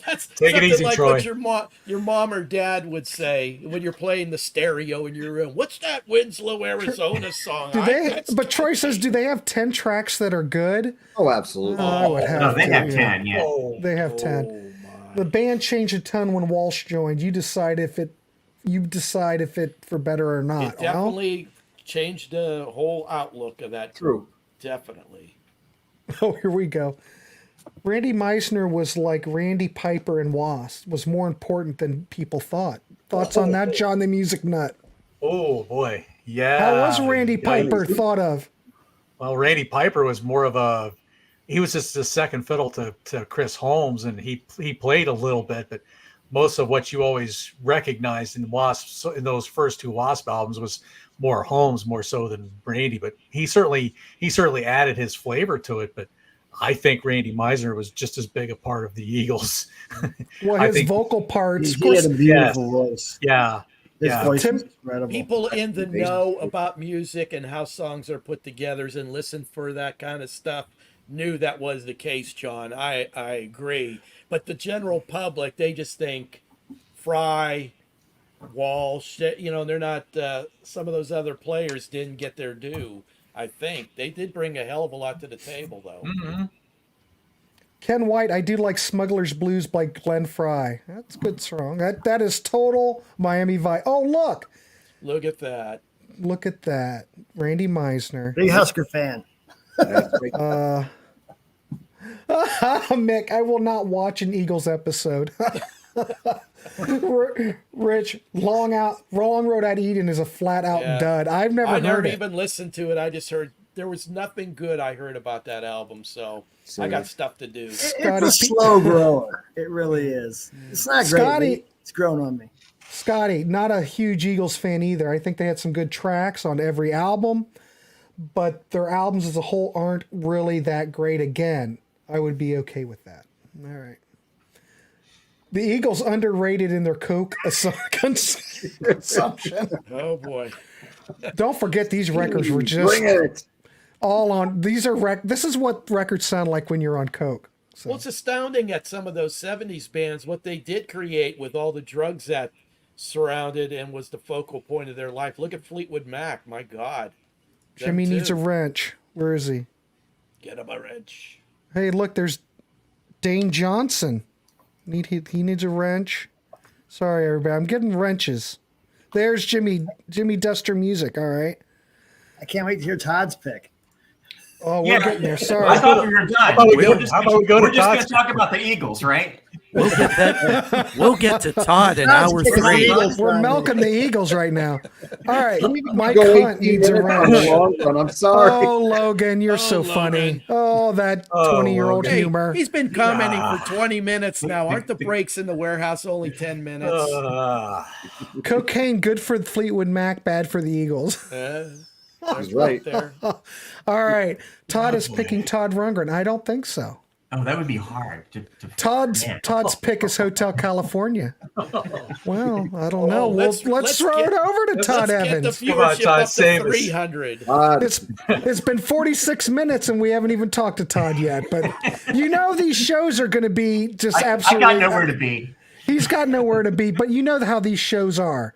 That's Take it something easy, like Troy. what your mom or dad would say when you're playing the stereo in your room. What's that Winslow, Arizona song? But Troy says, do they have 10 tracks that are good? Oh, absolutely. I would have No, they to, have yeah. 10, yeah. to. They have 10. The band changed a ton when Walsh joined. You decide if it for better or not. It definitely changed the whole outlook of that. True. Definitely. Oh, here we go. Randy Meisner was like Randy Piper and W.A.S.P. was more important than people thought. Thoughts on that, John the Music Nut? Oh boy, yeah. How was Randy Piper thought of? Well, Randy Piper was more of he was just the second fiddle to Chris Holmes, and he played a little bit, but most of what you always recognized in W.A.S.P. in those first two W.A.S.P. albums was more Holmes, more so than Randy. But he certainly added his flavor to it. But I think Randy Meisner was just as big a part of the Eagles. Well, I his think- vocal parts. He had a beautiful voice. Yeah, His yeah. voice Tim- was incredible. People in the know about music and how songs are put together and listen for that kind of stuff knew that was the case, John. I agree. But the general public, they just think Fry, Walsh, they're not, some of those other players didn't get their due. I think they did bring a hell of a lot to the table, though. Mm-hmm. Ken White, I do like Smuggler's Blues by Glenn Fry. That's a good song. That is total Miami vibe. Oh, look Look at that. at that. Randy Meisner. Big Husker fan. Mick, I will not watch an Eagles episode. Rich, Long Road Out Eden is a flat out Yeah. dud. I've never I heard never it. even listened to it. I just heard there was nothing good I heard about that album, so I got stuff to do. It's Scotty a P- slow grower. It really is. It's not great. Scotty- but it's grown on me. Scotty, not a huge Eagles fan either. I think they had some good tracks on every album, but their albums as a whole aren't really that great. Again, I would be okay with that. All right. The Eagles underrated in their Coke consumption. Oh boy. Don't forget these records were just Bring it. all on. These are this is what records sound like when you're on Coke. So Well, it's astounding at some of those 70s bands what they did create with all the drugs that surrounded and was the focal point of their life. Look at Fleetwood Mac. My God. Them Jimmy needs a too. wrench. Where is he? Get him a wrench. Hey, look, there's Dane Johnson. He needs a wrench. Sorry, everybody. I'm getting wrenches. There's Jimmy Duster Music. All right. I can't wait to hear Todd's pick. Oh, we're getting there. I Sorry. thought we were done. about we We're go- just how about we go to we're just going Todd's- to talk about the Eagles, right? We'll get that. We'll get to Todd in Todd's hour pick is the 3. Eagles. We're milking the Eagles right now. All right. Mike Go Hunt 18 needs a minutes on the wrench. long run. I'm sorry. Oh, Logan, you're so Logan. funny. Oh, that 20-year-old Hey, humor. he's been commenting for 20 minutes now. Aren't the breaks in the warehouse only 10 minutes? Cocaine, good for Fleetwood Mac, bad for the Eagles. He's right. There. All right. Todd is picking Todd Rundgren. I don't think so. Oh, that would be hard. Todd's Man. pick is Hotel California. Well, I don't know. Oh, Let's throw it over to Todd Let's Evans. get the Come on, viewership Todd, up to save us. 300. It's been 46 minutes and we haven't even talked to Todd yet. But these shows are going to be just I absolutely. got nowhere to be. He's got nowhere to be. But you know how these shows are.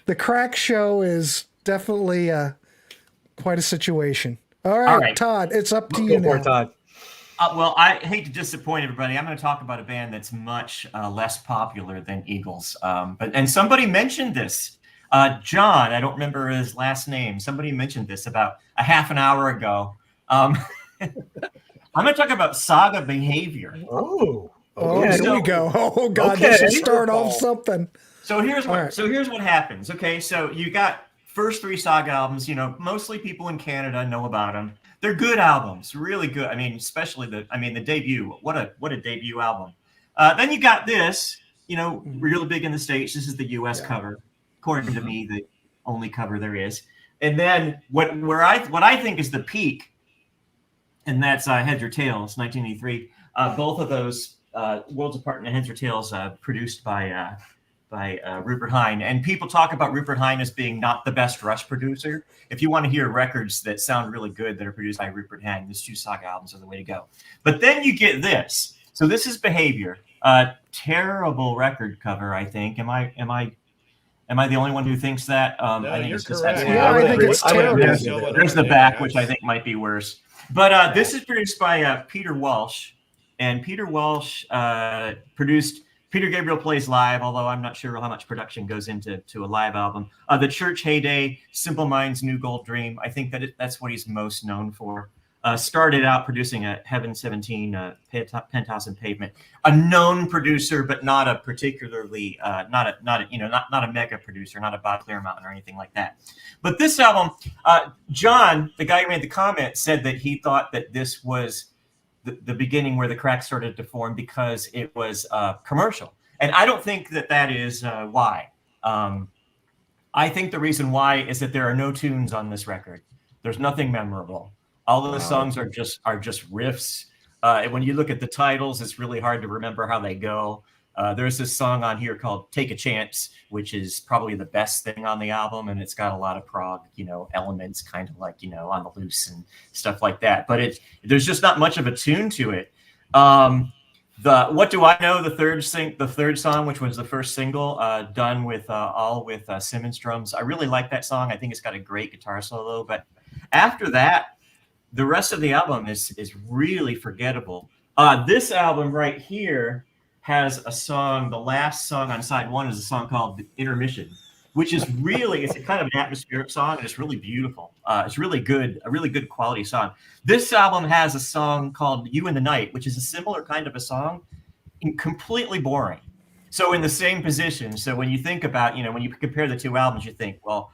The crack show is definitely quite a situation. All right, All right. Todd, it's up to Go you for now. it, Todd. Well, I hate to disappoint everybody. I'm going to talk about a band that's much less popular than Eagles. And somebody mentioned this. John, I don't remember his last name. Somebody mentioned this about a half an hour ago. I'm going to talk about Saga Behavior. Oh, Oh, okay. here we go. Oh God, Okay. this will start off something. So here's what. All right. So here's what happens. Okay, so you got first 3 Saga albums. You know, mostly people in Canada know about them. They're good albums, really good. I mean, especially the debut. What a debut album. Then you got this. You know, really big in the States. This is the U.S. cover, according to me, the only cover there is. And then what I think is the peak, and that's Heads or Tails, 1983. Both of those Worlds Apart and Heads or Tails produced by Rupert Hine. And people talk about Rupert Hine as being not the best Rush producer. If you want to hear records that sound really good that are produced by Rupert Hine, these 2 Saga albums are the way to go. But then you get this. So this is Behavior. Terrible record cover, I think. Am I the only one who thinks that? No, I think you're it's just correct. Yeah, I think it's terrible. There's the back, which I think might be worse. But this is produced by Peter Walsh. And Peter Walsh produced Peter Gabriel Plays Live, although I'm not sure how much production goes into a live album. The Church Heyday, Simple Minds, New Gold Dream. I think that's what he's most known for. Started out producing a Heaven 17, Penthouse and Pavement. A known producer, but not a particularly not a mega producer, not a Bob Clearmountain or anything like that. But this album, John, the guy who made the comment, said that he thought that this was the beginning where the cracks started to form because it was commercial. And I don't think that is why. I think the reason why is that there are no tunes on this record. There's nothing memorable. All of the songs are just riffs. And when you look at the titles, it's really hard to remember how they go. There's this song on here called Take a Chance, which is probably the best thing on the album. And it's got a lot of prog, elements, kind of like, On the Loose and stuff like that. But there's just not much of a tune to it. What Do I Know? The third song, which was the first single, done with Simmons drums. I really like that song. I think it's got a great guitar solo. But after that, the rest of the album is really forgettable. This album right here has a song. The last song on side 1 is a song called Intermission, which is it's a kind of an atmospheric song, and it's really beautiful. It's really good, a really good quality song. This album has a song called You in the Night, which is a similar kind of a song, and completely boring. So in the same position. So when you think about, when you compare the 2 albums, you think, well,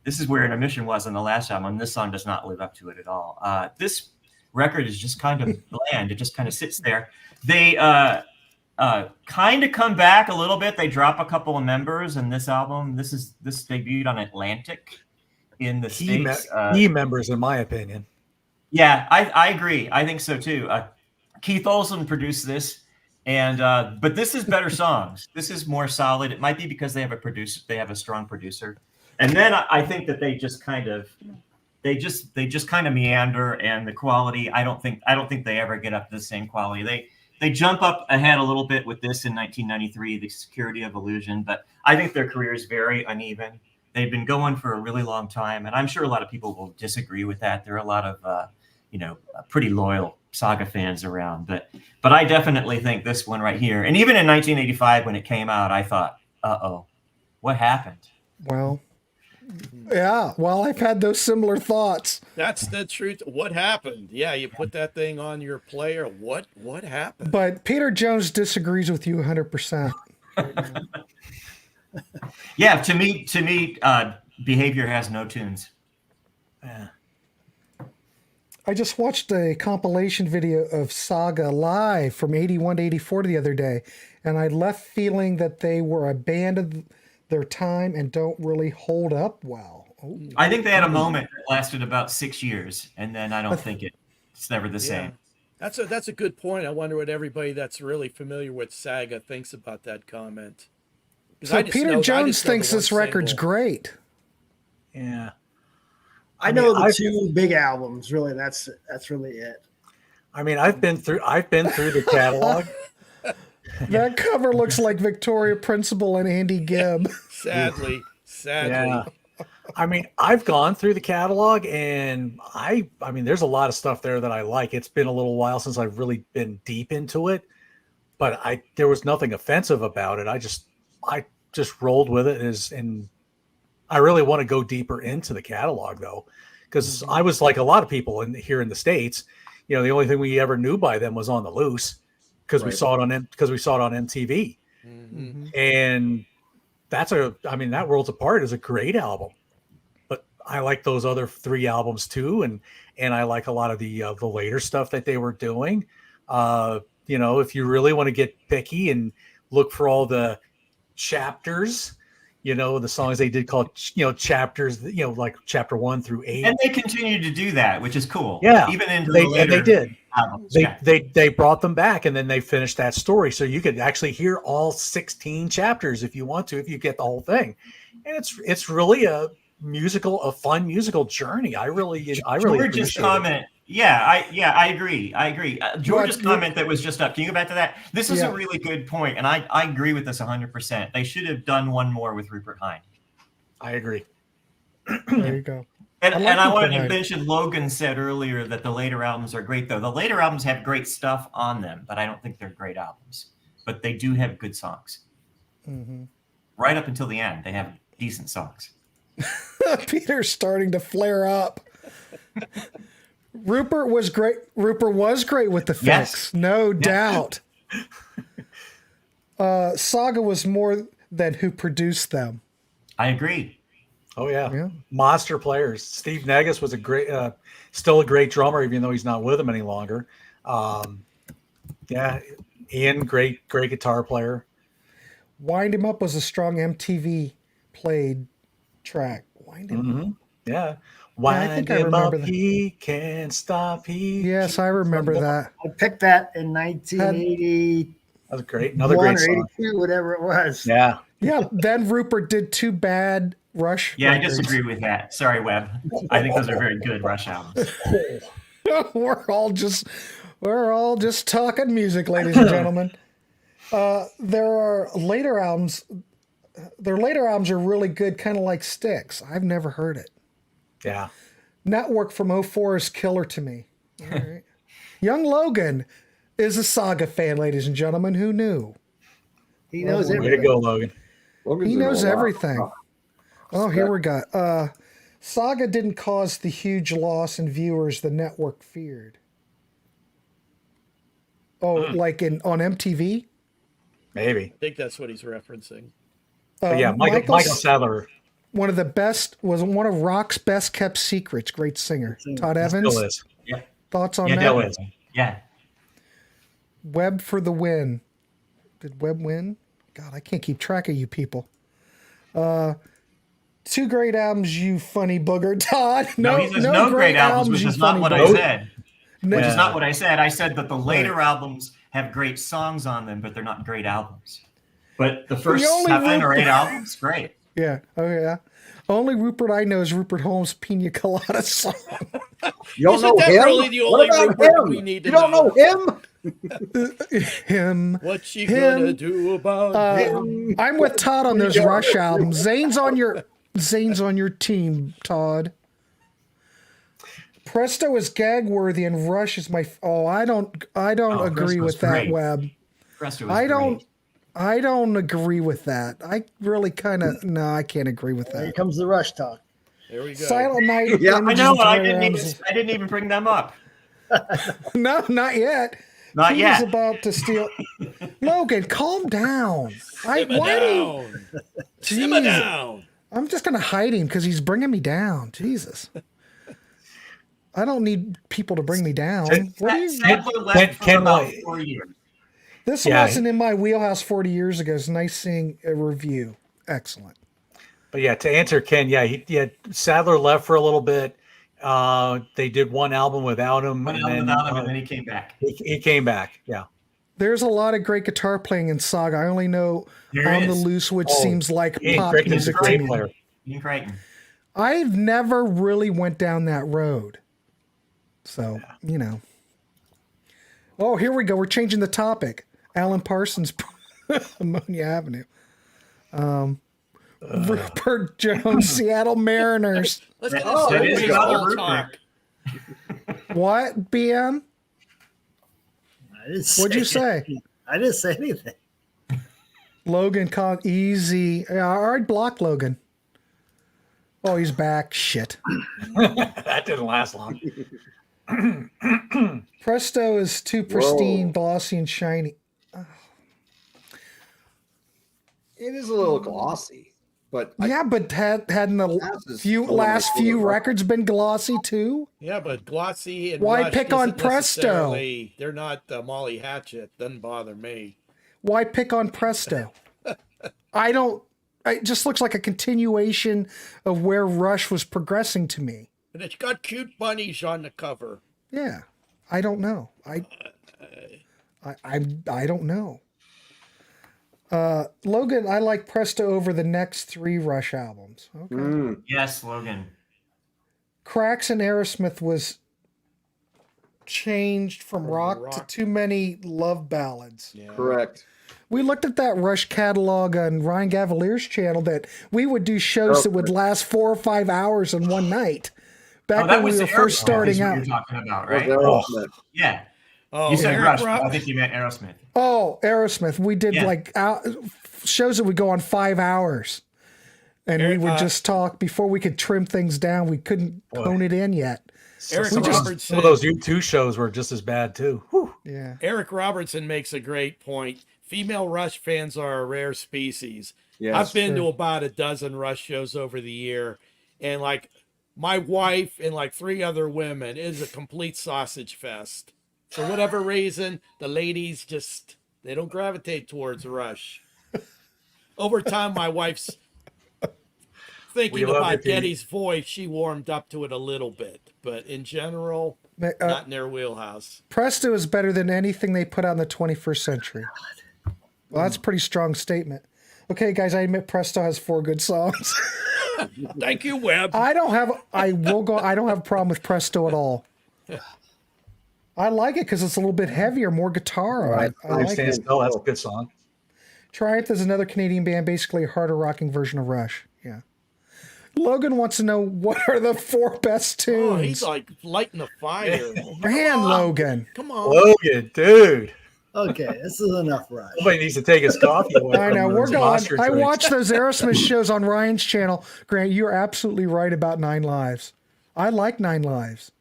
this is where Intermission was on the last album. This song does not live up to it at all. This record is just kind of bland. It just kind of sits there. They kind of come back a little bit. They drop a couple of members in this album. This debuted on Atlantic in the States. Key members, in my opinion. Yeah, I agree. I think so too. Keith Olsen produced this, but this is better songs. This is more solid. It might be because they have a producer. They have a strong producer. And then I think that they just kind of meander, and the quality. I don't think they ever get up to the same quality. They jump up ahead a little bit with this in 1993, The Security of Illusion, but I think their career is very uneven. They've been going for a really long time, and I'm sure a lot of people will disagree with that. There are a lot of pretty loyal Saga fans around, but I definitely think this one right here, and even in 1985 when it came out, I thought, uh-oh, what happened? Well, yeah, well, I've had those similar thoughts. That's the truth. What happened? Yeah, you put that thing on your player. What happened? But Peter Jones disagrees with you 100%. Yeah, to me, Behavior has no tunes. Yeah. I just watched a compilation video of Saga live from 81 to 84 the other day, and I left feeling that they were a band of their time and don't really hold up well. Ooh. I think they had a moment that lasted about 6 years, and then I don't think it's never the same. That's a good point. I wonder what everybody that's really familiar with Saga thinks about that comment. So Peter Jones thinks this record's great. Yeah. I know the 2 big albums. Really, that's really it. I mean, I've been through the catalog. That cover looks like Victoria Principal and Andy Gibb. Sadly. Yeah. I mean, I've gone through the catalog, and I mean, there's a lot of stuff there that I like. It's been a little while since I've really been deep into it, but there was nothing offensive about it. I just rolled with it and I really want to go deeper into the catalog though, because I was like a lot of people here in the States. You know, the only thing we ever knew by them was On the Loose because we saw it on MTV, and that Worlds Apart is a great album. But I like those other 3 albums too, and I like a lot of the later stuff that they were doing. You know, if you really want to get picky and look for all the chapters, you know, the songs they did called, you know, chapters, you know, like chapter 1 through 8. And they continue to do that, which is cool. Yeah. Even into they the later did. albums. They brought them back, and then they finished that story. So you could actually hear all 16 chapters if you want to, if you get the whole thing. And it's really a fun musical journey. I really George's comment. I agree. George's comment that was just up. Can you go back to that? This is a really good point, and I agree with this 100%. They should have done one more with Rupert Hine. I agree. There you go. And I wanted to mention, Logan said earlier that the later albums are great, though. The later albums have great stuff on them, but I don't think they're great albums. But they do have good songs. Mm-hmm. Right up until the end, they have decent songs. Peter's starting to flare up. Rupert was great. Rupert was great with the fix, no doubt. Saga was more than who produced them. I agree. Oh yeah. Monster players. Steve Negus was still a great drummer, even though he's not with them any longer. Ian, great guitar player. Wind Him Up was a strong MTV played track. Wind Him Up. Yeah. Wind him up, he can't stop. Yes, I remember that. I picked that in 1980. That was great. Another great song. 82, whatever it was. Yeah. Yeah. Then Rupert did 2 bad Rush. Yeah, records. I disagree with that. Sorry, Webb. I think those are very good Rush albums. We're all just talking music, ladies and gentlemen. There are later albums. Their later albums are really good, kind of like Styx. I've never heard it. Yeah. Network from 04 is killer to me. All right. Young Logan is a Saga fan, ladies and gentlemen. Who knew? He knows Way everything. to go, Logan. He knows everything. Oh, here we go. Saga didn't cause the huge loss in viewers the network feared. Oh, like on MTV? Maybe. I think that's what he's referencing. But yeah, Michael Sadler. One of rock's best kept secrets. Great singer. Todd Evans. Still is. Yeah. Thoughts on Yeah, that? Still is. Yeah. Webb for the win. Did Webb win? God, I can't keep track of you people. 2 great albums, you funny booger, Todd. No, he says no great albums, which is not what I said. Which is Yeah. not what I said. I said that the later albums have great songs on them, but they're not great albums. But the first 7 or 8 albums, great. Yeah. Oh, yeah. Only Rupert I know is Rupert Holmes' Pina Colada song. You don't Isn't know that him? really the What only about Rupert him? we need to You don't know him? Him. What you gonna do about him? I'm with Todd on those Rush albums. Zane's on your team, Todd. Presto is gag worthy and Rush is my. I don't agree Presto's with that, great. Webb. Presto was great. I don't agree with that. I really kind of I can't agree with Here that. comes the Rush talk. There we go. Silent Night. Yeah, I know. I Images, didn't even bring them up. No, not yet. Not He yet. was about to steal. Logan, calm down. Simmer down. Simmer Jeez. down. I'm just gonna hide him because he's bringing me down. Jesus. I don't need people to bring me down. What do you? Sadler left for about 4 years. This Yeah. wasn't in my wheelhouse 40 years ago. It's nice seeing a review. Excellent. But yeah, to answer Ken, Sadler left for a little bit. They did one album without him, Went and out then, without him, and then he came back. he came back. Yeah. There's a lot of great guitar playing in Saga. I only know There On the is. Loose, which Oh, seems like Ian pop Crichton's a music to great me. player. Ian Crichton. I've never really went down that road. So, Oh, here we go. We're changing the topic. Alan Parsons, Ammonia Avenue. Rupert Jones, Seattle Mariners. Let's get Oh, this there you straight. go. Baseball Rupert. talk. What, BM? I didn't What'd you say? anything. I didn't say anything. Logan called easy. Yeah, all right, block Logan. Oh, he's back. Shit. That didn't last long. Presto is too pristine, Whoa. glossy, and shiny. It is a little glossy, but Yeah, but hadn't the Glass is few one of my last few favorite records been glossy too? Yeah, but glossy and Why Rush pick on isn't Presto? necessarily- They're not Molly Hatchet. Doesn't bother me. Why pick on Presto? I don't. It just looks like a continuation of where Rush was progressing to me. And it's got cute bunnies on the cover. Yeah, I don't know. I don't know. Logan, I like Presto over the next 3 Rush albums. Okay. Yes, Logan. Cracks and Aerosmith was changed from rock to too many love ballads. Yeah. correct. We looked at that Rush catalog on Ryan Gavalier's channel that we would do shows that would last 4 or 5 hours in one night. Back when we were first starting You're out. talking about, Was right? Aerosmith. Yeah. Oh, You said Eric Rush. Rob- I think you meant Aerosmith. Oh, Aerosmith. We did Yeah. like shows that would go on 5 hours. And we would just talk before we could trim things down. We couldn't hone it in yet. Eric Some Robertson. of those U2 shows were just as bad too. Whew. Yeah. Eric Robertson makes a great point. Female Rush fans are a rare species. Yes. I've been to about a dozen Rush shows over the year, and like my wife and like 3 other women, it is a complete sausage fest. For whatever reason, the ladies just they don't gravitate towards Rush. Over time, my wife's thinking We love about it, Pete. Getty's voice. She warmed up to it a little bit, but in general, not in their wheelhouse. Presto is better than anything they put out in the 21st century. Well, that's a pretty strong statement. Okay, guys, I admit Presto has 4 good songs. Thank you, Webb. I don't have a problem with Presto at all. I like it because it's a little bit heavier, more guitar on it. I like Stand it. Still, that's a good song. Triumph is another Canadian band, basically a harder rocking version of Rush. Yeah. Logan wants to know what are the 4 best tunes. Oh, he's like lighting the fire. Man, Logan. Come on. Logan, dude. Okay, this is enough, Rush. Somebody needs to take his coffee away. I know, from we're those going. ostrich I drinks. watched those Aerosmith shows on Ryan's channel. Grant, you're absolutely right about 9 Lives. I like 9 Lives.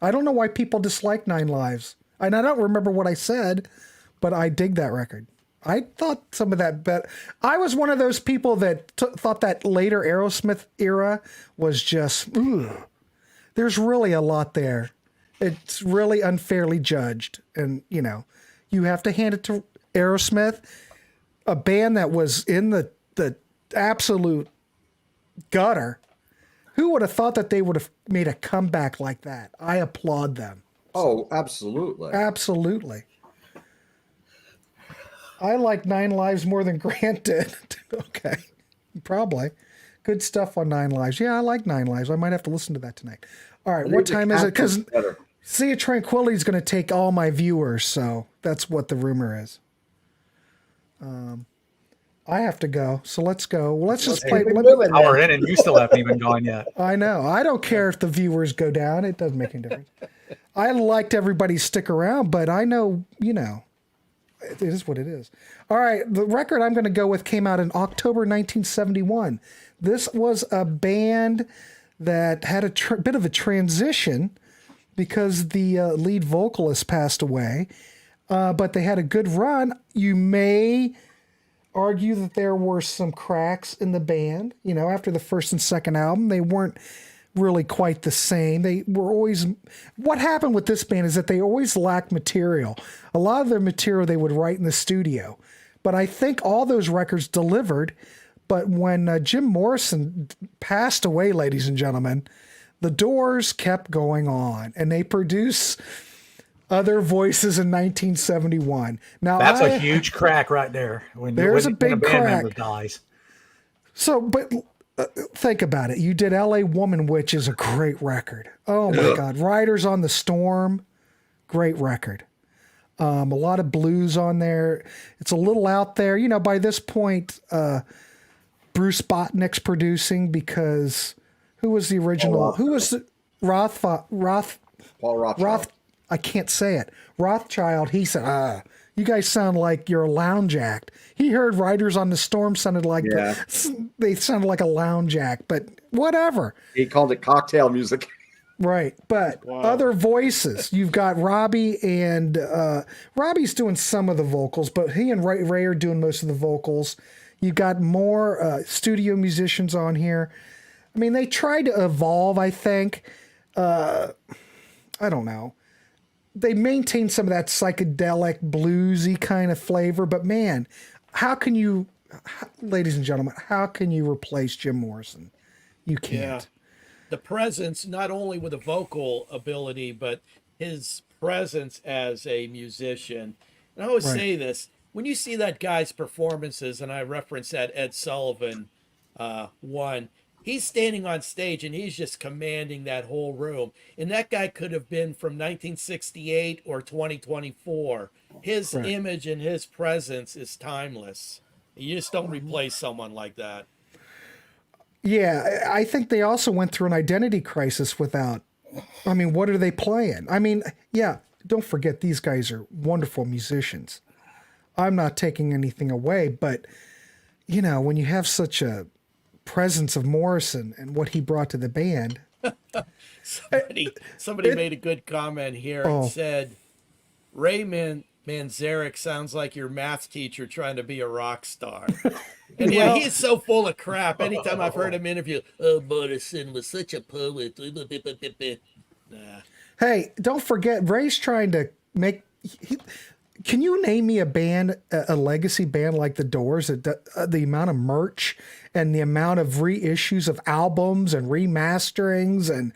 I don't know why people dislike 9 Lives. And I don't remember what I said, but I dig that record. I thought some of that better. I was one of those people that thought that later Aerosmith era was just, there's really a lot there. It's really unfairly judged. And, you know, you have to hand it to Aerosmith, a band that was in the absolute gutter. Who would have thought that they would have made a comeback like that? I applaud them. Oh, absolutely. Absolutely. I like 9 Lives more than Grant did. Okay. Probably. Good stuff on 9 Lives. Yeah, I like 9 Lives. I might have to listen to that tonight. All right. What time is it? Because Sea of Tranquility is going to take all my viewers. So that's what the rumor is. I have to go. So let's go. Well, let's just play. Hour in, and you still haven't even gone yet. I know. I don't care if the viewers go down. It doesn't make any difference. I liked everybody stick around, but I know, you know, it is what it is. All right. The record I'm going to go with came out in October 1971. This was a band that had a bit of a transition because the lead vocalist passed away, but they had a good run. You may argue that there were some cracks in the band. You know, after the first and second album, they weren't really quite the same. They were always, what happened with this band is that they always lacked material. A lot of their material they would write in the studio, but I think all those records delivered. But when Jim Morrison passed away, ladies and gentlemen, the Doors kept going on, and they produced Other Voices in 1971. Now That's a huge crack right there. When a big when a band crack. member dies. So, but think about it. You did L.A. Woman, which is a great record. Oh my God. Riders on the Storm, great record. A lot of blues on there. It's a little out there. You know, by this point, Bruce Botnick's producing because who was the original? Who was the Paul Rothschild. I can't say it. Rothschild. He said, "You guys sound like you're a lounge act." He heard Riders on the Storm sounded like they sounded like a lounge act, but whatever. He called it cocktail music. Right, but other voices. You've got Robbie, and Robbie's doing some of the vocals, but he and Ray are doing most of the vocals. You've got more studio musicians on here. I mean, they tried to evolve, I think. I don't know. They maintain some of that psychedelic, bluesy kind of flavor, but man, how can you, ladies and gentlemen, how can you replace Jim Morrison? You can't. Yeah. The presence, not only with the vocal ability, but his presence as a musician. And I always say this, when you see that guy's performances, and I reference that Ed Sullivan one, he's standing on stage and he's just commanding that whole room. And that guy could have been from 1968 or 2024. His image and his presence is timeless. You just don't replace someone like that. Yeah, I think they also went through an identity crisis without, I mean, what are they playing? I mean, yeah, don't forget these guys are wonderful musicians. I'm not taking anything away, but, you know, when you have such a presence of Morrison and what he brought to the band. Somebody made a good comment here and said, Raymond Manzarek sounds like your math teacher trying to be a rock star. And yeah, he's so full of crap. Anytime I've heard him interview, Morrison was such a poet. Nah. Hey, don't forget, Ray's trying to make... Can you name me a band, a legacy band like The Doors, the amount of merch and the amount of reissues of albums and remasterings and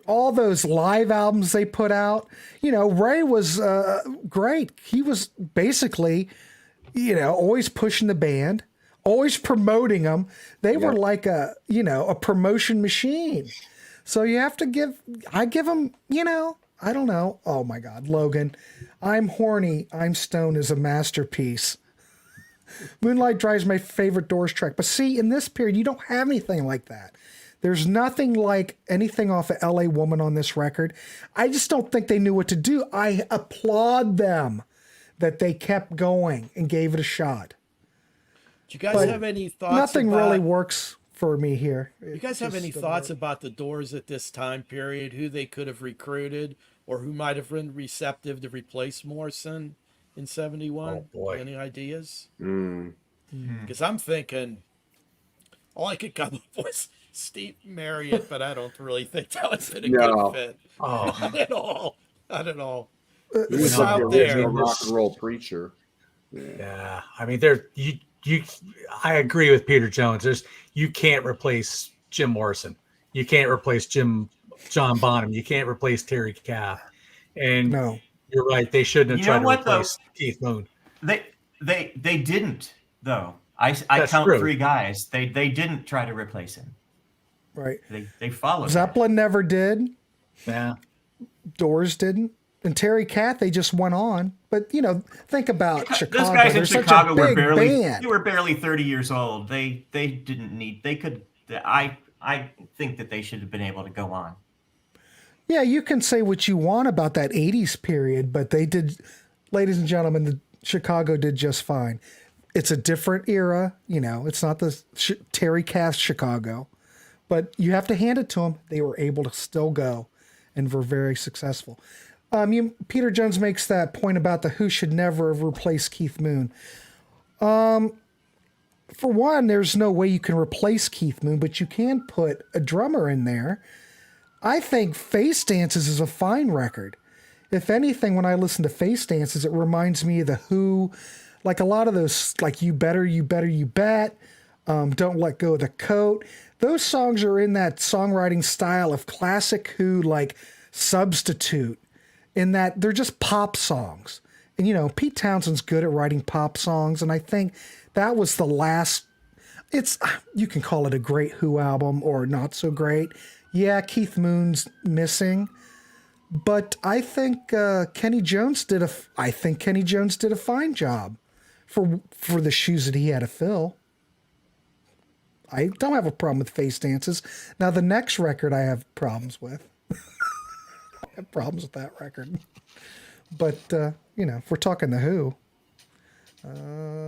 all those live albums they put out? You know, Ray was great. He was basically, you know, always pushing the band, always promoting them. They were like a promotion machine. So you have to I give them, you know, I don't know. Oh my God, Logan, I'm Horny, I'm Stoned is a masterpiece. Moonlight Drive's my favorite Doors track. But see, in this period, you don't have anything like that. There's nothing like anything off of LA Woman on this record. I just don't think they knew what to do. I applaud them that they kept going and gave it a shot. Do you guys have any thoughts? Nothing really works for me here. You guys have any thoughts about the Doors at this time period, who they could have recruited or who might have been receptive to replace Morrison in 71? Oh, boy. Any ideas? Because I'm thinking all I could come up with was Steve Marriott, but I don't really think that was a good fit. Not at all. Not at all. He was out there. Rock and roll preacher. Yeah. I mean, I agree with Peter Jones. You can't replace Jim Morrison. You can't replace John Bonham. You can't replace Terry Kath. And you're right. They shouldn't have tried to replace Keith Moon. They didn't, though. I count true. 3 guys. They didn't try to replace him. Right. They followed. Zeppelin never did. Yeah. Doors didn't. And Terry Kath, they just went on. But, you know, think about Chicago. Those guys in Chicago were band. barely 30 years old. They didn't need. They could. I think that they should have been able to go on. Yeah, you can say what you want about that 80s period, but they did, ladies and gentlemen, Chicago did just fine. It's a different era. You know, it's not the Terry Kath Chicago, but you have to hand it to them. They were able to still go and were very successful. Peter Jones makes that point about the Who should never have replaced Keith Moon. For one, there's no way you can replace Keith Moon, but you can put a drummer in there. I think Face Dances is a fine record. If anything, when I listen to Face Dances, it reminds me of the Who, like a lot of those, like You Better, You Better, You Bet, Don't Let Go of the Coat. Those songs are in that songwriting style of classic Who, like Substitute, in that they're just pop songs. And, you know, Pete Townshend's good at writing pop songs, and I think that was the last, you can call it a great Who album or not so great. Yeah, Keith Moon's missing, but I think Kenny Jones did a fine job for the shoes that he had to fill. I don't have a problem with face dances. Now, the next record I have problems with. I have problems with that record. But, if we're talking The Who.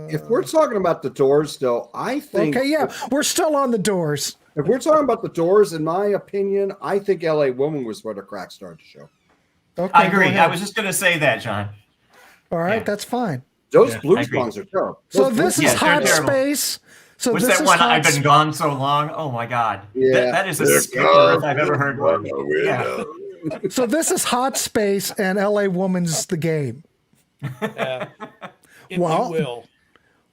If we're talking about the Doors, though, I think... Okay, yeah, we're still on the Doors. If we're talking about the Doors, in my opinion, I think L.A. Woman was where the crack started to show. Okay, I agree. go ahead. I was just going to say that, John. All right, Yeah. That's fine. Those I blues agree. songs are terrible. So Those this blues is Yeah, they're Hot terrible. Space. So What's this that is one? Hot I've been gone so long. Oh my God. Yeah. That is a They're skipper gone. if I've ever heard one. Yeah. So this is Hot Space and L.A. Woman's The Game. If Well, you will.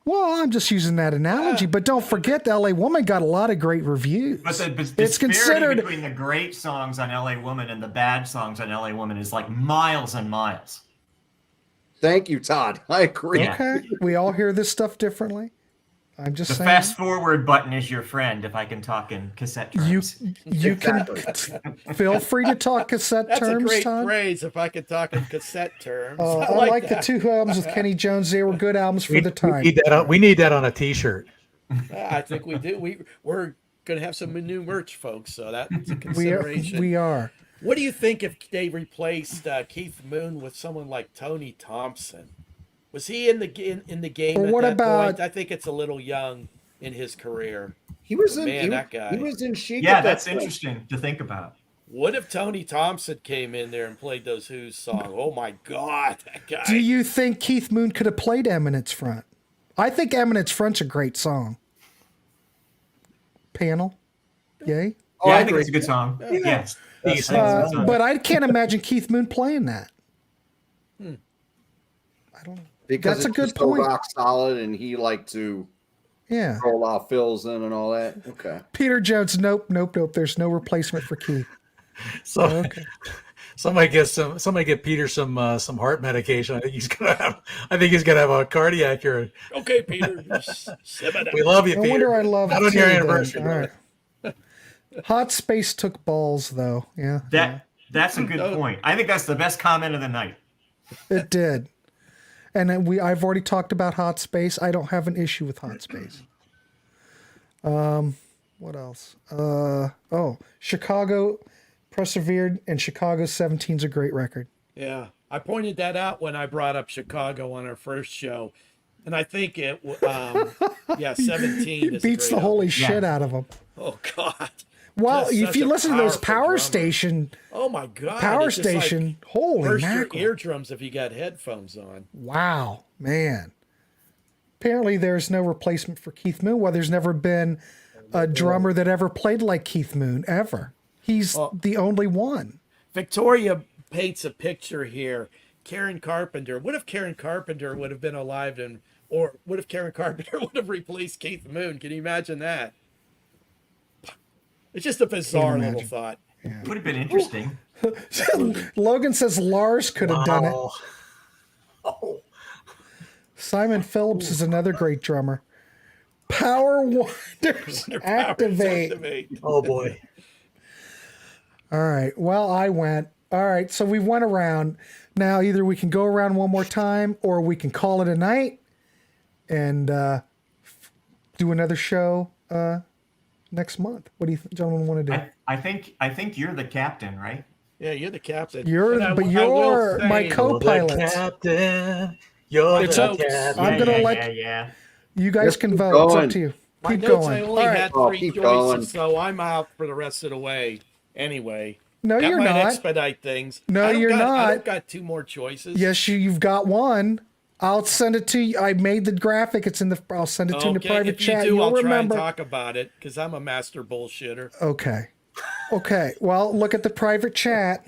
Well, I'm just using that analogy, but don't forget the L.A. Woman got a lot of great reviews. But the it's disparity considered between the great songs on LA Woman and the bad songs on LA Woman is like miles and miles. Thank you, Todd. I agree. Yeah. okay. We all hear this stuff differently. I'm just The saying. fast forward button is your friend, if I can talk in cassette You terms. you can feel free to talk cassette That's terms, a great Todd. phrase if I could talk in cassette terms. I like the two albums with Kenny Jones. They were good albums for the time. We need that on a T-shirt. I think we do. We're going to have some new merch, folks, so that's a We are. consideration. We are. What do you think if they replaced Keith Moon with someone like Tony Thompson? Was he in the game Or at what that about- point? I think it's a little young in his career. He was in. Man, that guy. He was in Chic. Yeah, at that that's point. interesting to think about. What if Tony Thompson came in there and played those Who's song? Oh my God, that guy! Do you think Keith Moon could have played Eminence Front? I think Eminence Front's a great song. Panel, yay. Oh, Yeah, I I think agree. it's a good song. Yes. But I can't imagine Keith Moon playing that. I don't know. Because That's a it's good just so point. rock solid, and he liked to Yeah. roll out fills in and all that. Okay. Peter Jones, nope. There's no replacement for Keith. So Okay. somebody get Peter some heart medication. I think he's gonna have a cardiac or Okay, Peter, just simmer down. we love you, No Peter. wonder I love Not on Tea your then. anniversary. All right. Hot Space took balls, though. Yeah. That's a good point. I think that's the best comment of the night. It did. And then I've already talked about Hot Space. I don't have an issue with Hot Space. What else? Chicago persevered, and Chicago 17 is a great record. Yeah, I pointed that out when I brought up Chicago on our first show, and I think 17 is a Beats great the holy album. shit out of them. Oh God. Well, Just if such you a listen to those powerful Power drummer. Station, Oh my God. Power it's just like Station, holy burst mackerel. your eardrums if you got headphones on. Wow, man. Apparently, there's no replacement for Keith Moon. Well, there's never been a drummer that ever played like Keith Moon, ever. He's the only one. Victoria paints a picture here. Karen Carpenter. What if Karen Carpenter would have been alive or what if Karen Carpenter would have replaced Keith Moon? Can you imagine that? It's just a bizarre little thought. Would have been interesting. Logan says Lars could have done it. Oh, Simon Phillips is another great drummer. Power Wonders activate. oh boy. All right. Well, I went. All right. So we went around. Now, either we can go around one more time or we can call it a night and do another show next month. What do you gentlemen want to do? I think you're the captain, right? Yeah, you're the captain. You're And but I will you're say- my You're the co-pilot. captain. You're It's the up- captain. I'm gonna let Yeah. you guys Just can keep vote. It's going. up to you. My Keep notes, going. I only All right. had Oh, 3 keep choices, going. so I'm out for the rest of the way. Anyway. No, That you're might not. expedite things. No, I don't you're got, I not. don't got 2 more choices. Yes, you've got one. I'll send it to you. I made the graphic. It's in the. I'll send it to you in the private if chat. you do, You'll I'll remember. try and talk about it because I'm a master bullshitter. Okay. Okay. Well, look at the private chat.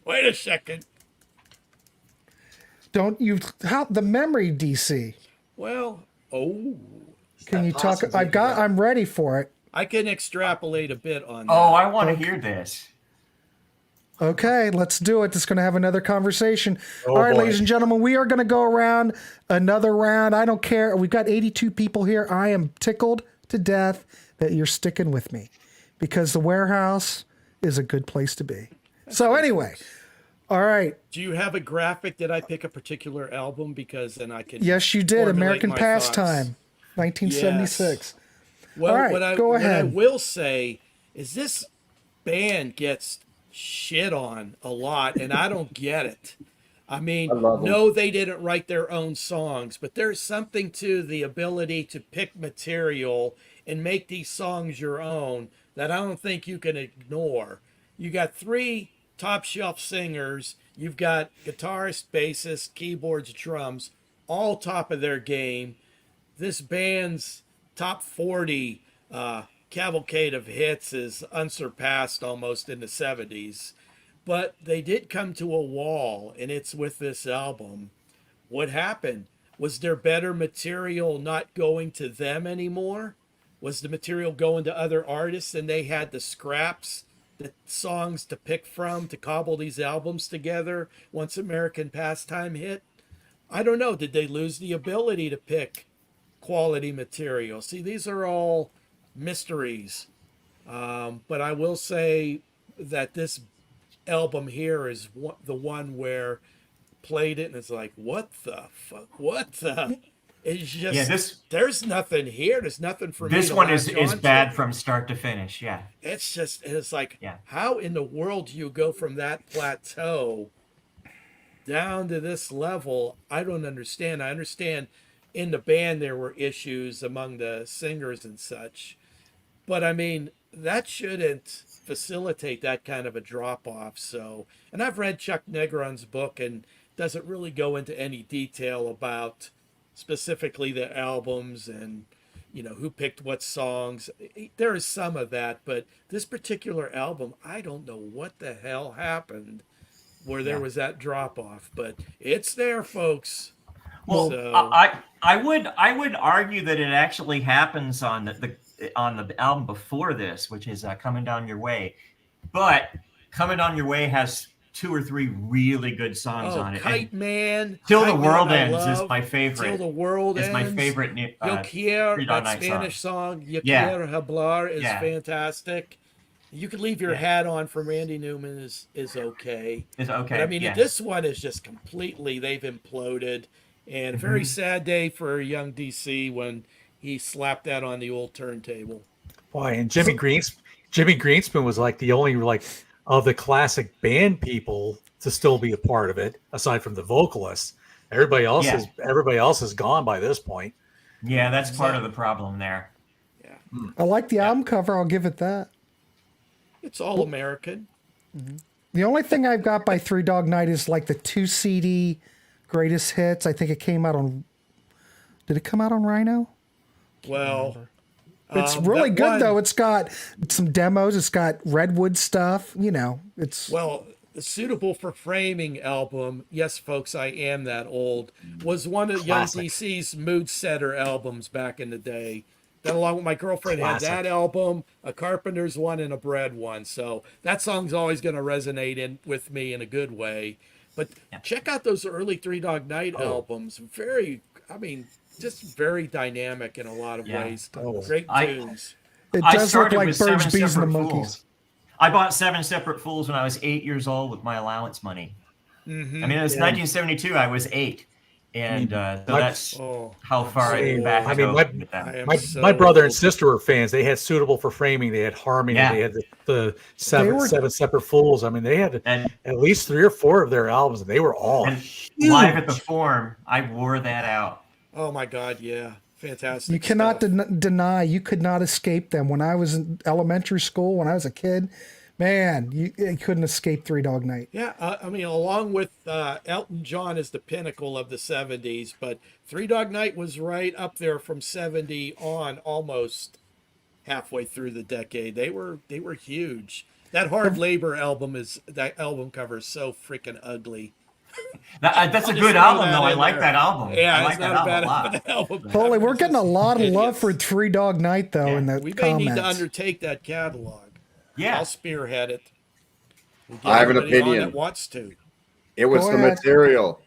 Wait a second. Don't you? How the memory DC? Well, Can you talk? I'm ready for it. I can extrapolate a bit on that. Oh, I want to hear this. Okay, let's do it. It's going to have another conversation. Oh, All right, boy. ladies and gentlemen, we are going to go around another round. I don't care. We've got 82 people here. I am tickled to death that you're sticking with me because the Warehouse is a good place to be. So anyway, all right. Do you have a graphic? Did I pick a particular album? Because then I can. Yes, you did. formulate American my Pastime, thoughts. 1976. Well, All right, go what I ahead. will say is this band gets shit on a lot, and I don't get it. I mean, I love 'em. no, they didn't write their own songs, but there's something to the ability to pick material and make these songs your own that I don't think you can ignore. You got three top shelf singers, you've got guitarist, bassist, keyboards, drums, all top of their game. This band's top 40 cavalcade of hits is unsurpassed almost in the 70s. But they did come to a wall, and it's with this album. What happened? Was there better material not going to them anymore? Was the material going to other artists and they had the scraps, the songs to pick from to cobble these albums together once American Pastime hit? I don't know. Did they lose the ability to pick quality material? See, these are all mysteries. But I will say that this album here is the one where played it and it's like, what the fuck? What the? It's just there's nothing here. There's nothing for me. This to one latch is onto. bad from start to finish. Yeah. It's like, Yeah. how in the world do you go from that plateau down to this level? I don't understand. I understand in the band there were issues among the singers and such, but I mean, that shouldn't facilitate that kind of a drop off. So, and I've read Chuck Negron's book and doesn't really go into any detail about specifically the albums and who picked what songs. There is some of that, but this particular album, I don't know what the hell happened where there was that drop off, but it's there, folks. Well, So, I would argue that it actually happens on the album before this, which is Coming Down Your Way. But Coming Down Your Way has 2 or 3 really good songs on it. Kite Man, Till Kite the Man, World I Ends love. is my favorite. Till the World It's Ends. my favorite. Yo Quiero, Three Dog that Night Spanish song, Yo Yeah. Quiero Hablar is Yeah. fantastic. You Can Leave Your Hat On from Randy Newman is okay. It's okay. But I mean, yeah. this one is just completely, they've imploded. And a very sad day for young DC when he slapped that on the old turntable. Boy, and Jimmy Greenspan was like the only of the classic band people to still be a part of it, aside from the vocalists. Everybody else is gone by this point. Yeah, that's part of the problem there. Yeah. I like the album cover. I'll give it that. It's all American. The only thing I've got by Three Dog Night is like the 2 CD greatest hits. I think it came out on. Did it come out on Rhino? Well, It's really that good one- though. It's got some demos. It's got Redwood stuff. It's Well, the Suitable for Framing album, yes, folks, I am that old, was one of Young Classic. DC's mood setter albums back in the day. Then along with My Girlfriend Classic. had that album, a Carpenter's one, and a Bread one. So that song's always going to resonate with me in a good way. But check out those early Three Dog Night albums. Just very dynamic in a lot of ways. Great tunes. it I does look started like with Birds, 7 Bees, and the Separate Monkeys. Fools. I bought 7 Separate Fools when I was 8 years old with my allowance money. Mm-hmm. I mean, it was 1972. I was 8. And so that's how far I back I go mean, with them. I am My so brother and old. sister were fans. They had Suitable for Framing. They had Harmony. Yeah. They had the seven were- Separate Fools. I mean, they had And- at least 3 or 4 of their albums, and they were all And huge. live at the Forum, I wore that out. Oh my God, yeah. Fantastic. You cannot stuff. deny you could not escape them. When I was in elementary school, when I was a kid, man, you couldn't escape Three Dog Night. Yeah, I mean, along with Elton John is the pinnacle of the 70s, but Three Dog Night was right up there from 70 on, almost halfway through the decade. They were huge. That Hard Labor album cover is so freaking ugly. That's a I'll just good throw album, that though. I in like there. that album. Yeah, I like it's that not a album bad a lot. album. Holy, we're getting a lot of love for Idiots. Three Dog Night though in the We may comments. need to undertake that catalog. Yeah. I'll spearhead it. We'll get I have an everybody on opinion. that wants to. It was Go the ahead. material.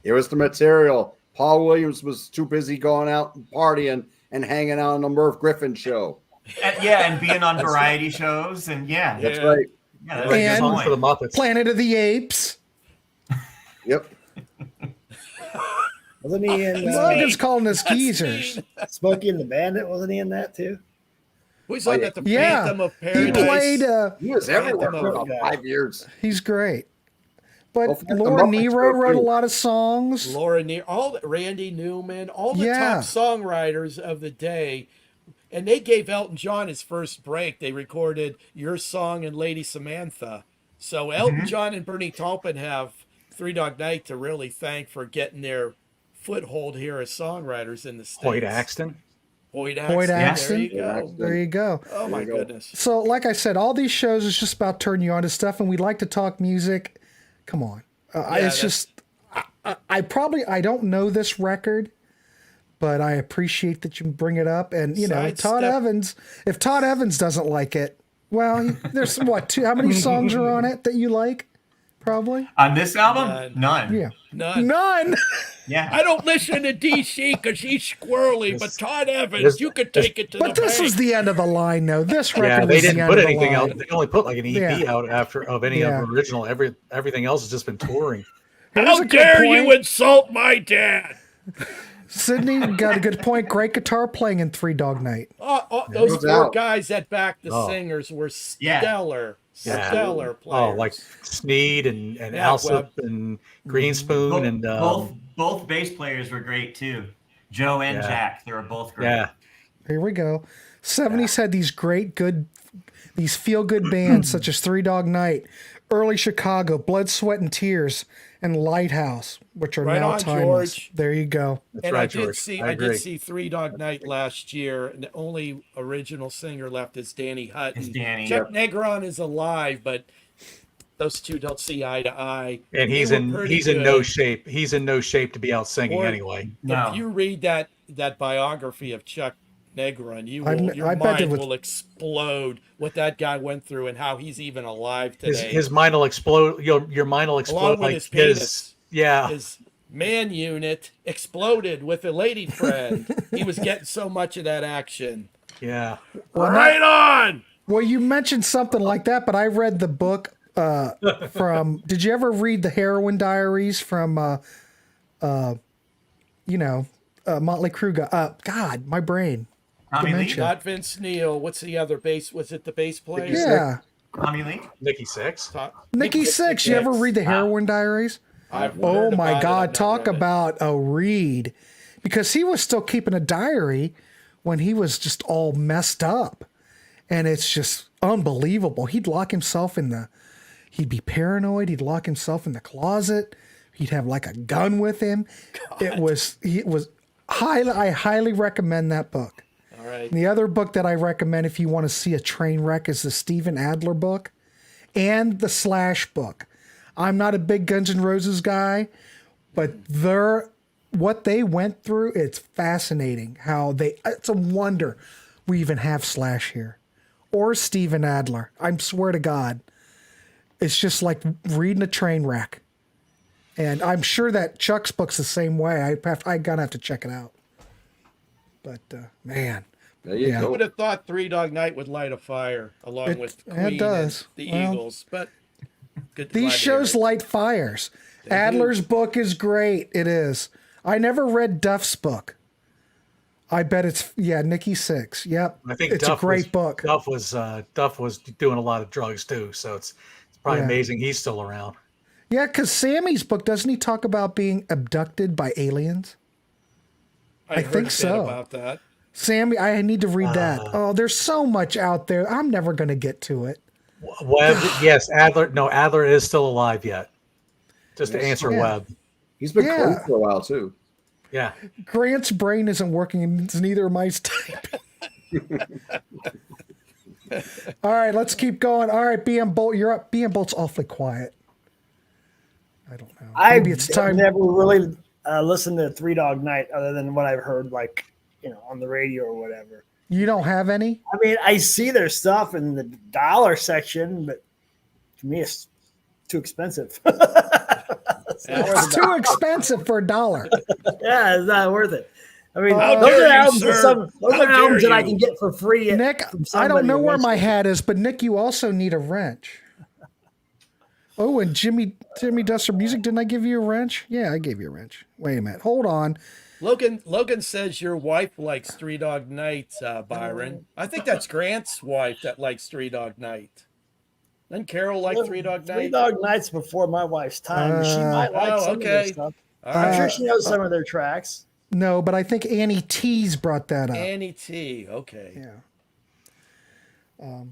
It was the material. Paul Williams was too busy going out and partying and hanging out on the Merv Griffin show. And being on variety shows. And Yeah. That's right. that's Like a And- good songs for the point. Muppets. Planet of the Apes. Yep. Wasn't he in Logan's calling us geezers. Smokey and the Bandit? Wasn't he in that too? We saw that the Yeah. Phantom of He Paradise. played. He was everywhere for Phantom about 5 years. He's great. Well, But Phantom Laura Muppets Nero go wrote a too. lot of songs. Laura Neal, Randy Newman, all the Yeah. top songwriters of the day. And they gave Elton John his first break. They recorded Your Song and Lady Samantha. So Elton John and Bernie Taupin have Three Dog Night to really thank for getting their foothold here as songwriters in the States. Hoyt Axton. Hoyt Hoyt Axton. Axton. There you go. There you go. Oh, my you go. goodness. So, like I said, all these shows is just about turning you on to stuff, and we like to talk music. Come on, it's just I don't know this record, but I appreciate that you bring it up. And you know, Sidestep. if Todd Evans doesn't like it, well, there's how many songs are on it that you like? Probably On this album, none. yeah, None. Yeah. I don't listen to DC because he's squirrely, but Todd Evans, you could take it to But the this bank. was the end of the line, though. This record Yeah, was they the didn't end put of the anything line. out. They only put like an EP Yeah. out of any Yeah. of the original. Everything else has just been touring. Here's How a good dare point. you insult my dad? Sydney got a good point. Great guitar playing in Three Dog Night. Those No four doubt. guys that backed the Oh. singers were Yeah. stellar, Yeah. stellar players. Oh, like Sneed and Yeah, Alsop Webb. and Greenspoon Both, and both bass players were great too. Joe and Yeah. Jack, they were both great. yeah. Here we go. 70s had these these feel good bands such as Three Dog Night, Early Chicago, Blood, Sweat, and Tears, and Lighthouse, which are Right now on, timeless. George. There you go. And right, I did George. see I I did agree. see Three Dog Night last year, and the only original singer left is Danny Hutton. It's Danny. Chuck Negron is alive, but those two don't see eye to eye. And They he's were in pretty no good. shape. He's in no shape to be out singing Or- anyway. No. If you read that biography of Chuck Negron, your I bet it mind would- will explode what that guy went through and how he's even alive today. His mind will explode. Your mind will explode Along with like his penis. Yeah. His man unit exploded with a lady friend. He was getting so much of that action. Yeah. Right on. Well, you mentioned something like that, but I read the book from. Did you ever read the Heroin Diaries from? Motley Crue. God, my brain. Tommy Lee? Dementia. Not Vince Neil. What's the other bass? Was it the bass player? Yeah, Tommy Lee? Nikki Sixx. Nikki Sixx. You ever read the Heroin Diaries? I've Oh heard my about it, I've God! not Talk read it. about a read, because he was still keeping a diary when he was just all messed up, and it's just unbelievable. He'd lock himself he'd be paranoid. He'd lock himself in the closet. He'd have like a gun with him. It was I highly recommend that book. All right. And the other book that I recommend if you want to see a train wreck is the Steven Adler book and the Slash book. I'm not a big Guns N' Roses guy, but what they went through, it's fascinating it's a wonder we even have Slash here. Or Steven Adler. I swear to God. It's just like reading a train wreck. And I'm sure that Chuck's book's the same way. I gotta have to check it out. But man, There you Yeah. Who go. would have thought Three Dog Night would light a fire along with Queen does. and the Well, Eagles? But good. these glad to hear shows it. light fires. Adler's book is great. It is. I never read Duff's book. I bet it's Nikki Sixx. Yep. I think it's Duff a great book. Duff was doing a lot of drugs too, so it's probably Yeah. amazing he's still around. Yeah, because Sammy's book, doesn't he talk about being abducted by aliens? I I heard think a bit so. about that. Sammy, I need to read that. Oh, there's so much out there. I'm never going to get to it. Webb, yes, Adler. No, Adler is still alive yet. Just to answer Yeah. Webb. He's been Yeah. close for a while too. Yeah. Grant's brain isn't working, and it's neither of mine's type. All right, let's keep going. All right, BM Bolt, you're up. BM Bolt's awfully quiet. I don't know. Maybe it's time. I've never really listened to Three Dog Night other than what I've heard, like, on the radio or whatever. You don't have any? I mean, I see their stuff in the dollar section, but to me, it's too expensive. It's too expensive for $1. Yeah, it's not worth it. I mean, How those dare are you, albums, sir. those How are albums dare that I you. can get for free. Nick, from I don't somebody know where who my wants hat is, but Nick, you also need a wrench. Oh, and Jimmy does some music. Didn't I give you a wrench? Yeah, I gave you a wrench. Wait a minute. Hold on. Logan says your wife likes Three Dog Night, Byron. I think that's Grant's wife that likes Three Dog Night. Then Carol like Three Dog Three Night. Dog Night's before my wife's time. But she might like some of their okay. stuff. All I'm right. sure she knows some of their tracks. No, but I think Annie T's brought that up. Annie T. Okay. Yeah.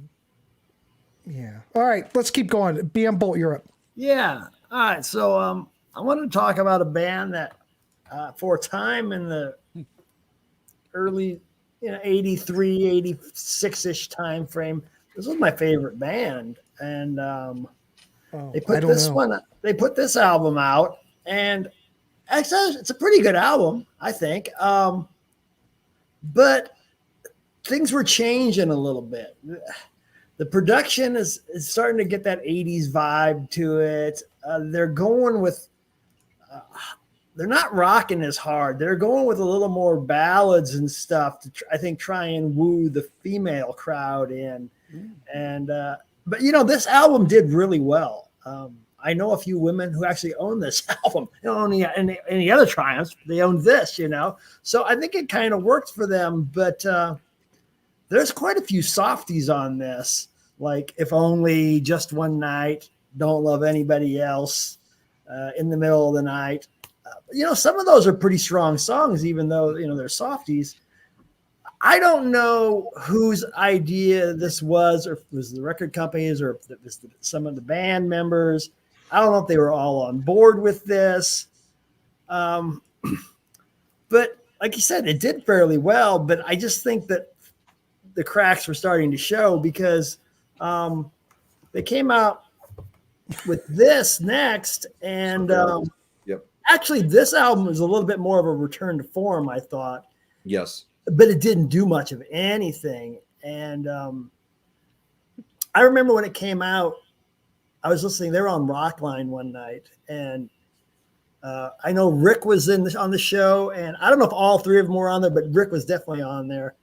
Yeah. All right, let's keep going. BM Bolt, you're up. Yeah. All right. So I want to talk about a band that for a time in the early 83, 86-ish time frame, this was my favorite band. And they put they put this album out, and actually it's a pretty good album, I think. But things were changing a little bit. The production is starting to get that 80s vibe to it. They're going with, they're not rocking as hard. They're going with a little more ballads and stuff to, I think, try and woo the female crowd in. And, but this album did really well. I know a few women who actually own this album. They don't own any other Triumphs. They own this, So I think it kind of worked for them, but, there's quite a few softies on this, like If Only, Just One Night, Don't Love Anybody Else, In the Middle of the Night. Some of those are pretty strong songs, even though, they're softies. I don't know whose idea this was, or if it was the record companies, or if it was some of the band members. I don't know if they were all on board with this. But like you said, it did fairly well, but I just think that the cracks were starting to show because they came out with this next. And actually, this album was a little bit more of a return to form, I thought. Yes. But it didn't do much of anything. And I remember when it came out, I was listening. They were on Rockline one night. And I know Rick was on the show. And I don't know if all three of them were on there, but Rick was definitely on there.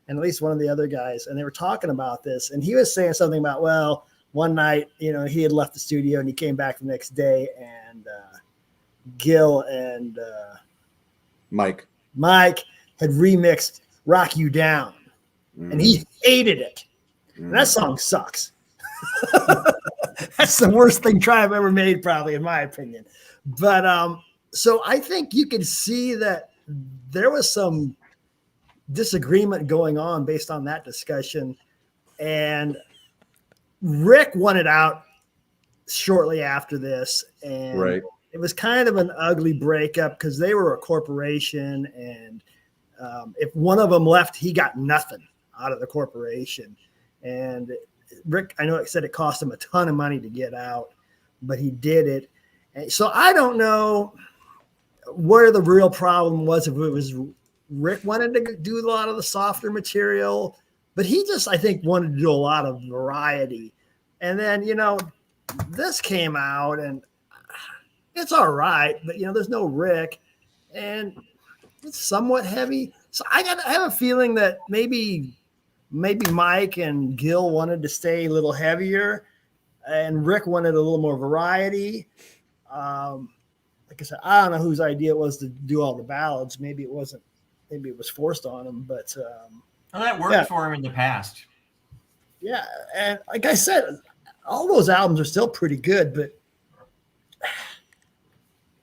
And at least one of the other guys, and they were talking about this, and he was saying something about, well, one night, he had left the studio and he came back the next day, and Gil and Mike had remixed Rock You Down, and he hated it. And that song sucks. That's the worst thing Triumph ever made, probably, in my opinion. But so I think you could see that there was some disagreement going on based on that discussion, and Rick wanted out shortly after this, and it was kind of an ugly breakup because they were a corporation, and if one of them left, he got nothing out of the corporation. And Rick, I know it said it cost him a ton of money to get out, but he did it. And so I don't know where the real problem was, if it was Rick wanted to do a lot of the softer material, but he just, I think, wanted to do a lot of variety. And then, this came out and it's all right, but, there's no Rick and it's somewhat heavy. So I have a feeling that maybe Mike and Gil wanted to stay a little heavier and Rick wanted a little more variety. Like I said, I don't know whose idea it was to do all the ballads. Maybe it was forced on him, but well, that worked for him in the past. Yeah, and like I said, all those albums are still pretty good, but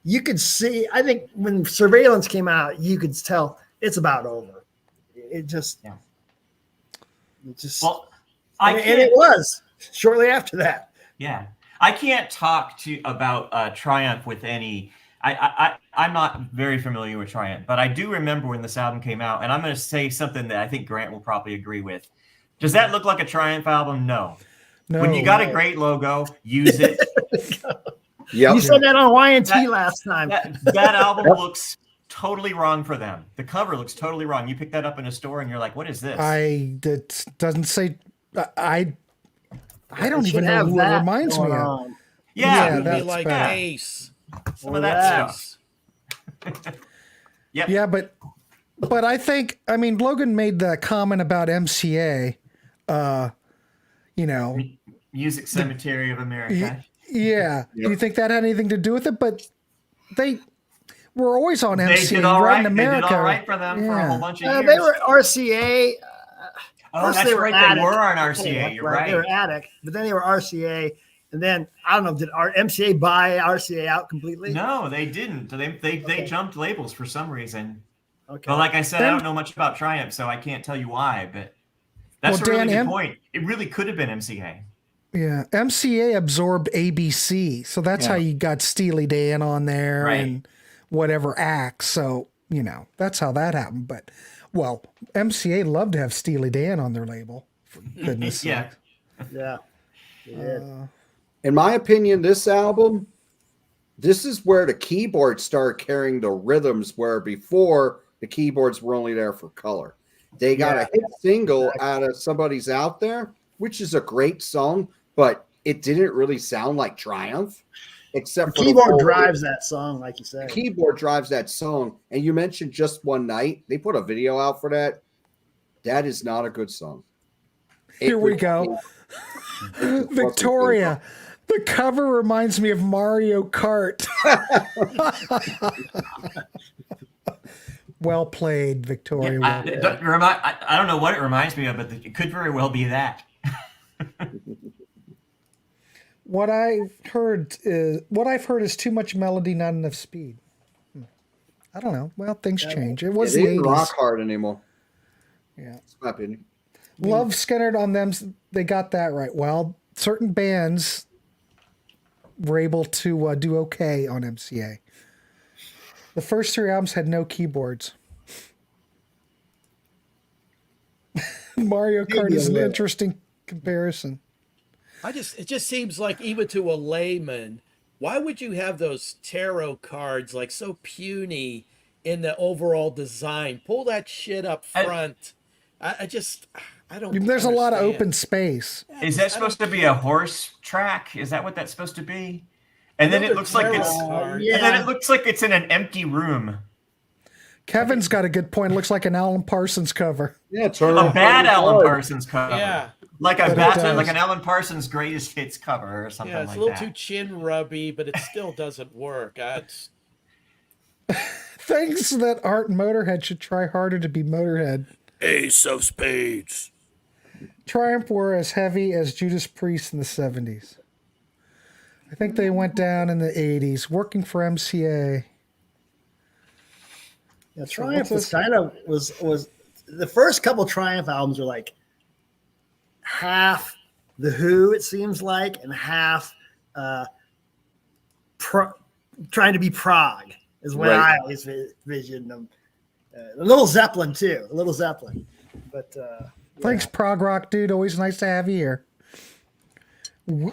you could see, I think when Surveillance came out, you could tell it's about over. It just well, and it was shortly after that. Yeah, I can't talk about Triumph with any. I'm not very familiar with Triumph, but I do remember when this album came out, and I'm going to say something that I think Grant will probably agree with. Does that look like a Triumph album? No. When you got a great logo, use it. Yeah, you said that on YNT last time. That album looks totally wrong for them. The cover looks totally wrong. You pick that up in a store, and you're like, "What is this?" It doesn't say. I don't even know who it reminds me of. Yeah, it would be like Ace. Some of that stuff. Yep. Yeah, but I think, Logan made the comment about MCA. Music Cemetery of America. Yeah. Do you think that had anything to do with it? But were always on They MCA did all right right. in They America. did all right for them for a Yeah. whole bunch of years. They were RCA. Oh, First that's they were right. Attic. They were on RCA. You're right. They were Attic, but then they were RCA. And then, I don't know, did our MCA buy RCA out completely? No, they didn't. They jumped labels for some reason. Okay. But like I said, I don't know much about Triumph, so I can't tell you why. But that's Well, a really Dan, good point. It really could have been MCA. Yeah, MCA absorbed ABC, so that's how you got Steely Dan on there and whatever acts. So that's how that happened. But MCA loved to have Steely Dan on their label. For goodness' sake. Yeah. In my opinion, this album, this is where the keyboards start carrying the rhythms, where before the keyboards were only there for color. They got a hit single out of Somebody's Out There, which is a great song, but it didn't really sound like Triumph, except for keyboard drives that song, like you said. Keyboard drives that song. And you mentioned Just One Night. They put a video out for that. That is not a good song. Here we go. Victoria. The cover reminds me of Mario Kart. Well played, Victoria. I don't know what it reminds me of, but it could very well be that. What I've heard is too much melody, not enough speed. I don't know. Well, things change. It was the 80s. Rock hard anymore. Yeah. It's my opinion. Love centered on them. They got that right. Well, certain bands were able to do okay on MCA. The first 3 albums had no keyboards. Mario Kart is an interesting comparison. It just seems like, even to a layman, why would you have those tarot cards like so puny in the overall design? Pull that shit up front. I don't. There's a lot of open space. Is that supposed to be a horse track? Is that what that's supposed to be? And then it looks like it's in an empty room. Kevin's got a good point. It looks like an Alan Parsons cover. Yeah, a bad Alan Parsons cover. Yeah. Like an Alan Parsons greatest hits cover or something like that. Yeah, it's a little too chin rubby, but it still doesn't work. Things that aren't Motorhead should try harder to be Motorhead. Ace of Spades. Triumph were as heavy as Judas Priest in the 70s. I think they went down in the 80s, working for MCA. Yeah, Triumph was the first couple Triumph albums were like half The Who, it seems like, and half trying to be Prog is when I always visioned them. A little Zeppelin too, but thanks, Prog Rock dude. Always nice to have you here.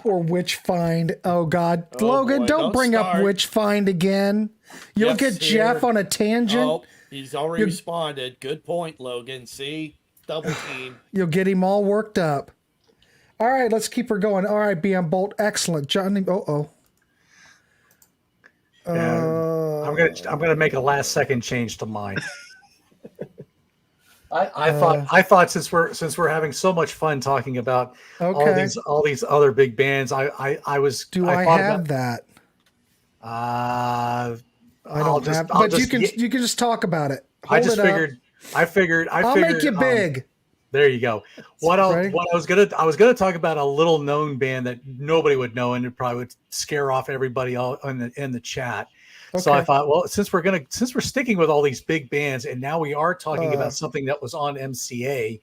Or Witchfind. Oh God, Logan, boy, don't bring start. up Witchfind again. You'll get Jeff on a tangent. Oh, he's already responded. Good point, Logan. See, double team. You'll get him all worked up. All right, let's keep her going. All right, BM Bolt, excellent. Johnny. I'm gonna make a last second change to mine. I thought since we're having so much fun talking about all these other big bands, I have that? I don't have, but you can just talk about it. I figured I'll make you big. There you go. I was gonna talk about a little known band that nobody would know, and it probably would scare off everybody in the chat. Okay. So I thought, well, since we're sticking with all these big bands, and now we are talking about something that was on MCA,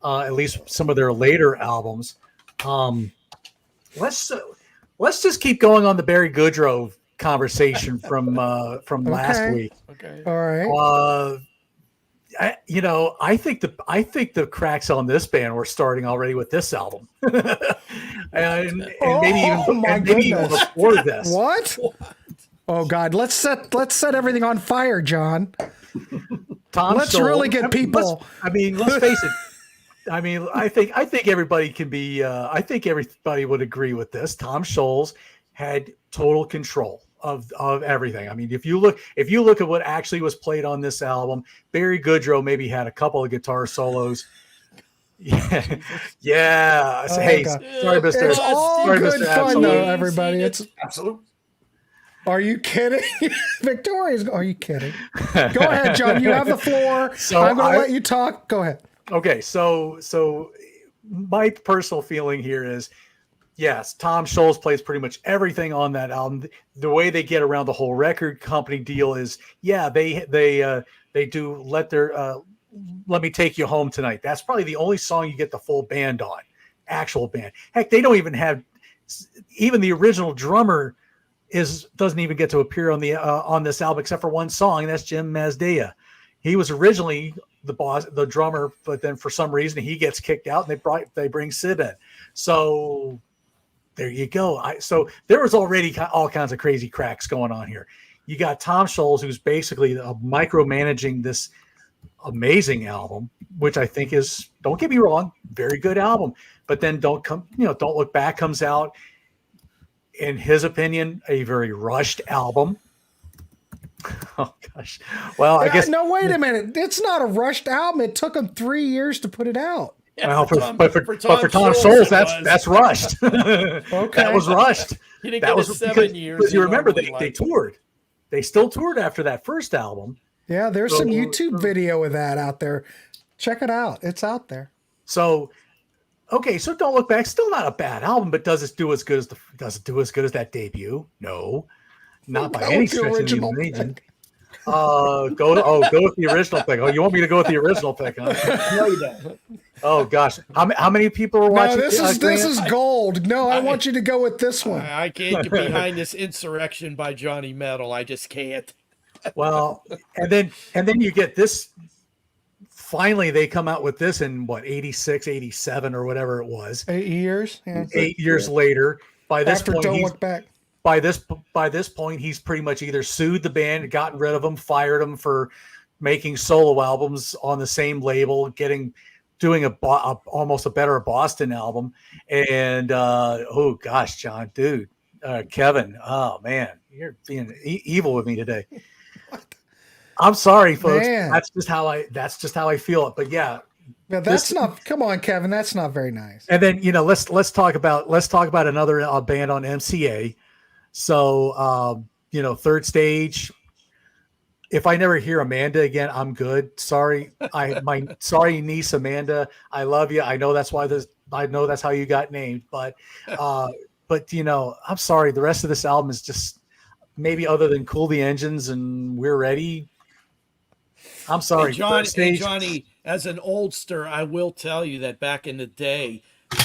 at least some of their later albums. Let's just keep going on the Barry Goodrow conversation from last week. Okay. All right. I think the cracks on this band were starting already with this album, and maybe even before this. What? Oh God! Let's set everything on fire, John. Let's really get people. Let's face it. I think everybody can be. I think everybody would agree with this. Tom Scholz had total control of everything. If you look at what actually was played on this album, Barry Goodrow maybe had a couple of guitar solos. Yeah. Oh, hey, God. sorry, Mr. It's all sorry, good Mr. fun, Absolute. though, everybody. It's Absolute. Are you kidding? Victoria's. Are you kidding? Go ahead, John. You have the floor. So I'm going to let you talk. Go ahead. Okay, so my personal feeling here is, yes, Tom Scholz plays pretty much everything on that album. The way they get around the whole record company deal is, yeah, they do Let Me Take You Home Tonight. That's probably the only song you get the full band on, actual band. Heck, they don't even have, even the original drummer doesn't even get to appear on this album except for one song, and that's Jim Mazdea. He was originally the drummer, but then for some reason he gets kicked out, and they bring Sid in. So there you go. So there was already all kinds of crazy cracks going on here. You got Tom Scholz, who's basically micromanaging this amazing album, which I think is, don't get me wrong, very good album. But then Don't Look Back comes out, in his opinion, a very rushed album. Oh gosh. Well, I guess no. Wait a minute. It's not a rushed album. It took him 3 years to put it out. Well, for Tom Scholz, that's rushed. Okay, that was rushed. He didn't that get was 7 years. Because you remember they toured. They still toured after that first album. Yeah, there's some YouTube video of that out there. Check it out. It's out there. So, okay, so Don't Look Back, still not a bad album, but does it do as good as that debut? No, not by any stretch of the imagination. Go with the original pick. Oh, you want me to go with the original pick? Huh? No, you don't. Oh gosh, how many people are watching? No, this is gold. No, I want you to go with this one. I can't get behind this Insurrection by Johnny Metal. I just can't. Well, and then you get this. Finally, they come out with this in 86, 87 or whatever it was. 8 years. Yeah. 8 years later. By this After point, Don't Look Back. By this point, he's pretty much either sued the band, gotten rid of them, fired them for making solo albums on the same label, doing almost a better Boston album. And oh gosh, John, dude, Kevin, oh man, you're being evil with me today. I'm sorry, folks. Man. That's just how I feel it. But yeah. Yeah, that's not. Come on, Kevin. That's not very nice. And then let's talk about another band on MCA. So Third Stage. If I never hear Amanda again, I'm good. Sorry, sorry niece Amanda. I love you. I know that's how you got named. But I'm sorry. The rest of this album is just, maybe other than Cool the Engines and We're Ready. I'm sorry. Hey, Johnny, as an oldster, I will tell you that back in the day,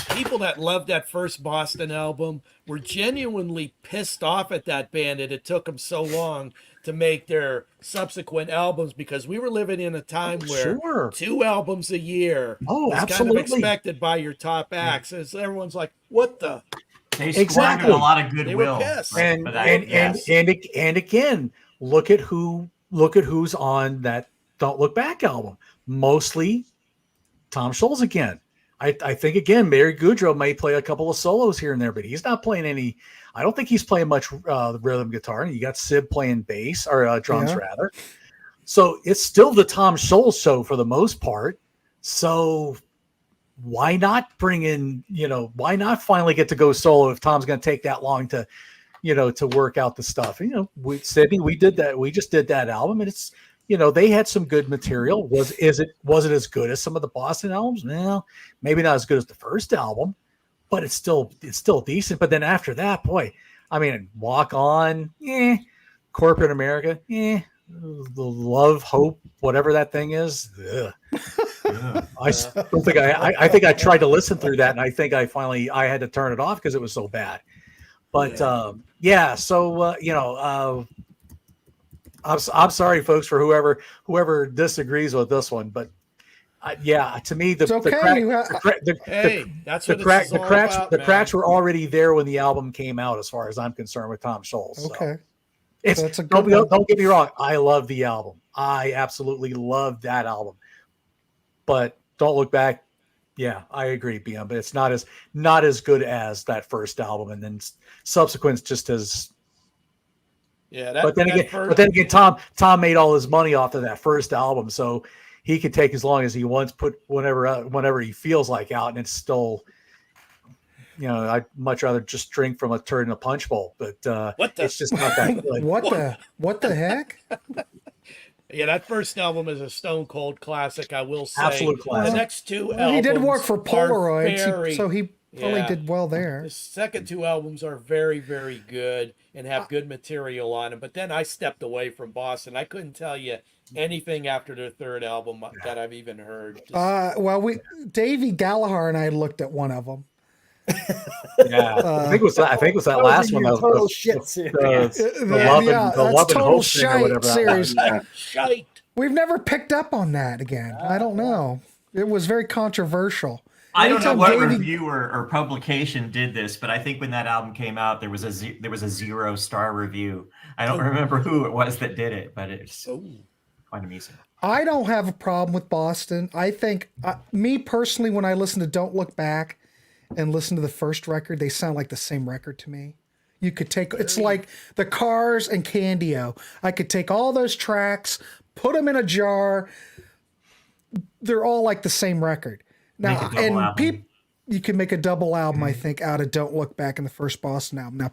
people that loved that first Boston album were genuinely pissed off at that band that it took them so long to make their subsequent albums, because we were living in a time where 2 albums a year was absolutely kind of expected by your top acts. And so everyone's like, what the? They squandered a lot of goodwill. And again, look at who's on that Don't Look Back album. Mostly Tom Scholz again. I think again, Mary Goudreau may play a couple of solos here and there, but he's not playing any. I don't think he's playing much rhythm guitar. And you got Sid playing bass or drums rather. So it's still the Tom Scholz show for the most part. So why not bring in, why not finally get to go solo if Tom's going to take that long to work out the stuff? Sydney, we did that. We just did that album, and it's, they had some good material. Was it as good as some of the Boston albums? Well, maybe not as good as the first album, but it's still decent. But then after that, boy, I mean, Walk On, Corporate America, the Love, Hope, whatever that thing is. I don't think I think I tried to listen through that, and I think I had to turn it off because it was so bad. But I'm sorry, folks, for whoever disagrees with this one, but to me the cracks were already there when the album came out, as far as I'm concerned with Tom Scholz. So. Okay. Don't get me wrong. I love the album. I absolutely love that album. But Don't Look Back. Yeah, I agree, BM. But it's not as good as that first album, and then subsequent just as. Yeah. But then again, Tom made all his money off of that first album, so he could take as long as he wants, put whenever he feels like out, and it's still. I'd much rather just drink from a turd in a punch bowl, but What the- it's just not that good. What the heck? Yeah, that first album is a stone cold classic. I will say. Absolute classic. The next two Well, albums he did work for are Polaroids, very- so he probably yeah. did well there. The second two albums are very, very good and have good material on them. But then I stepped away from Boston. I couldn't tell you anything after their third album that I've even heard. Just- Davy Gallagher and I looked at one of them. Yeah, I think it was that last one. That was total shit series. the love and total hope thing or whatever shite that was. series. Shite. We've never picked up on that again. I don't know. It was very controversial. I don't know Anytime what Davy- review or publication did this, but I think when that album came out, there was a 0-star review. I don't remember who it was that did it, but it's quite amusing. I don't have a problem with Boston. I think, me personally, when I listen to Don't Look Back and listen to the first record, they sound like the same record to me. You could take, it's like the Cars and Candio. I could take all those tracks, put them in a jar. They're all like the same record. Now, you can make a double album, I think, out of Don't Look Back and the first Boston album. Now,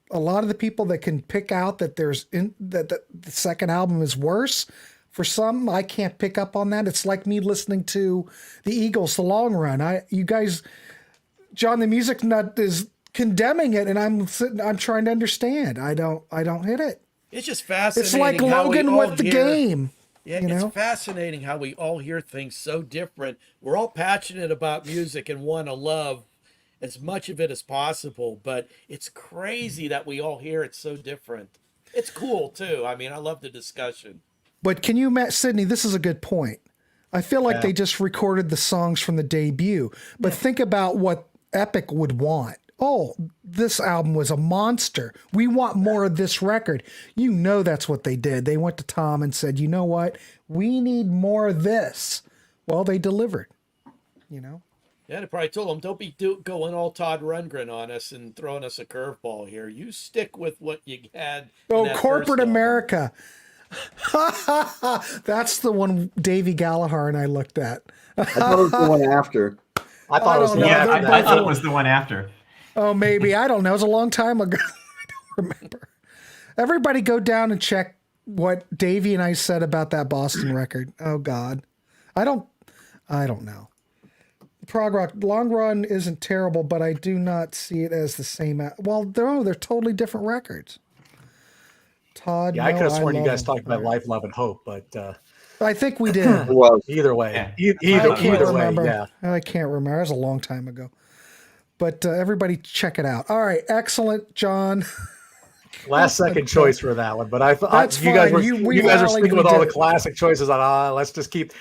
a lot of the people that can pick out that that the second album is worse, for some, I can't pick up on that. It's like me listening to the Eagles, The Long Run. You guys, John the Music Nut is condemning it, and I'm trying to understand. I don't hit it. It's just fascinating. It's like Logan with the game. Yeah, it's fascinating how we all hear things so different. We're all passionate about music and want to love as much of it as possible, but it's crazy that we all hear it so different. It's cool too. I mean, I love the discussion. But can you, Sydney, this is a good point. I feel like they just recorded the songs from the debut, but think about what Epic would want. Oh, this album was a monster. We want more of this record. You know that's what they did. They went to Tom and said, you know what? We need more of this. Well, they delivered, Yeah, they probably told him, don't be going all Todd Rundgren on us and throwing us a curveball here. You stick with what you had. Oh, corporate America. That's the one Davy Gallagher and I looked at. I thought it was the one after. I thought it was the one Yeah, after I that. thought it was the one after. Oh, maybe. I don't know. It was a long time ago. I don't remember. Everybody go down and check what Davey and I said about that Boston record. Oh, God. I don't know. Prog Rock Long Run isn't terrible, but I do not see it as the same. Well, they're totally different records. Todd, Yeah, I could have sworn you guys talked about Life, Love, and Hope, but I think we did. Well, either way, Yeah. either way, yeah. I can't remember. It was a long time ago. But everybody check it out. All right. Excellent, John. Last second choice for that one, but I thought That's you guys fine. were We you guys are rallied, sticking we with all did the it. classic choices. On let's just keep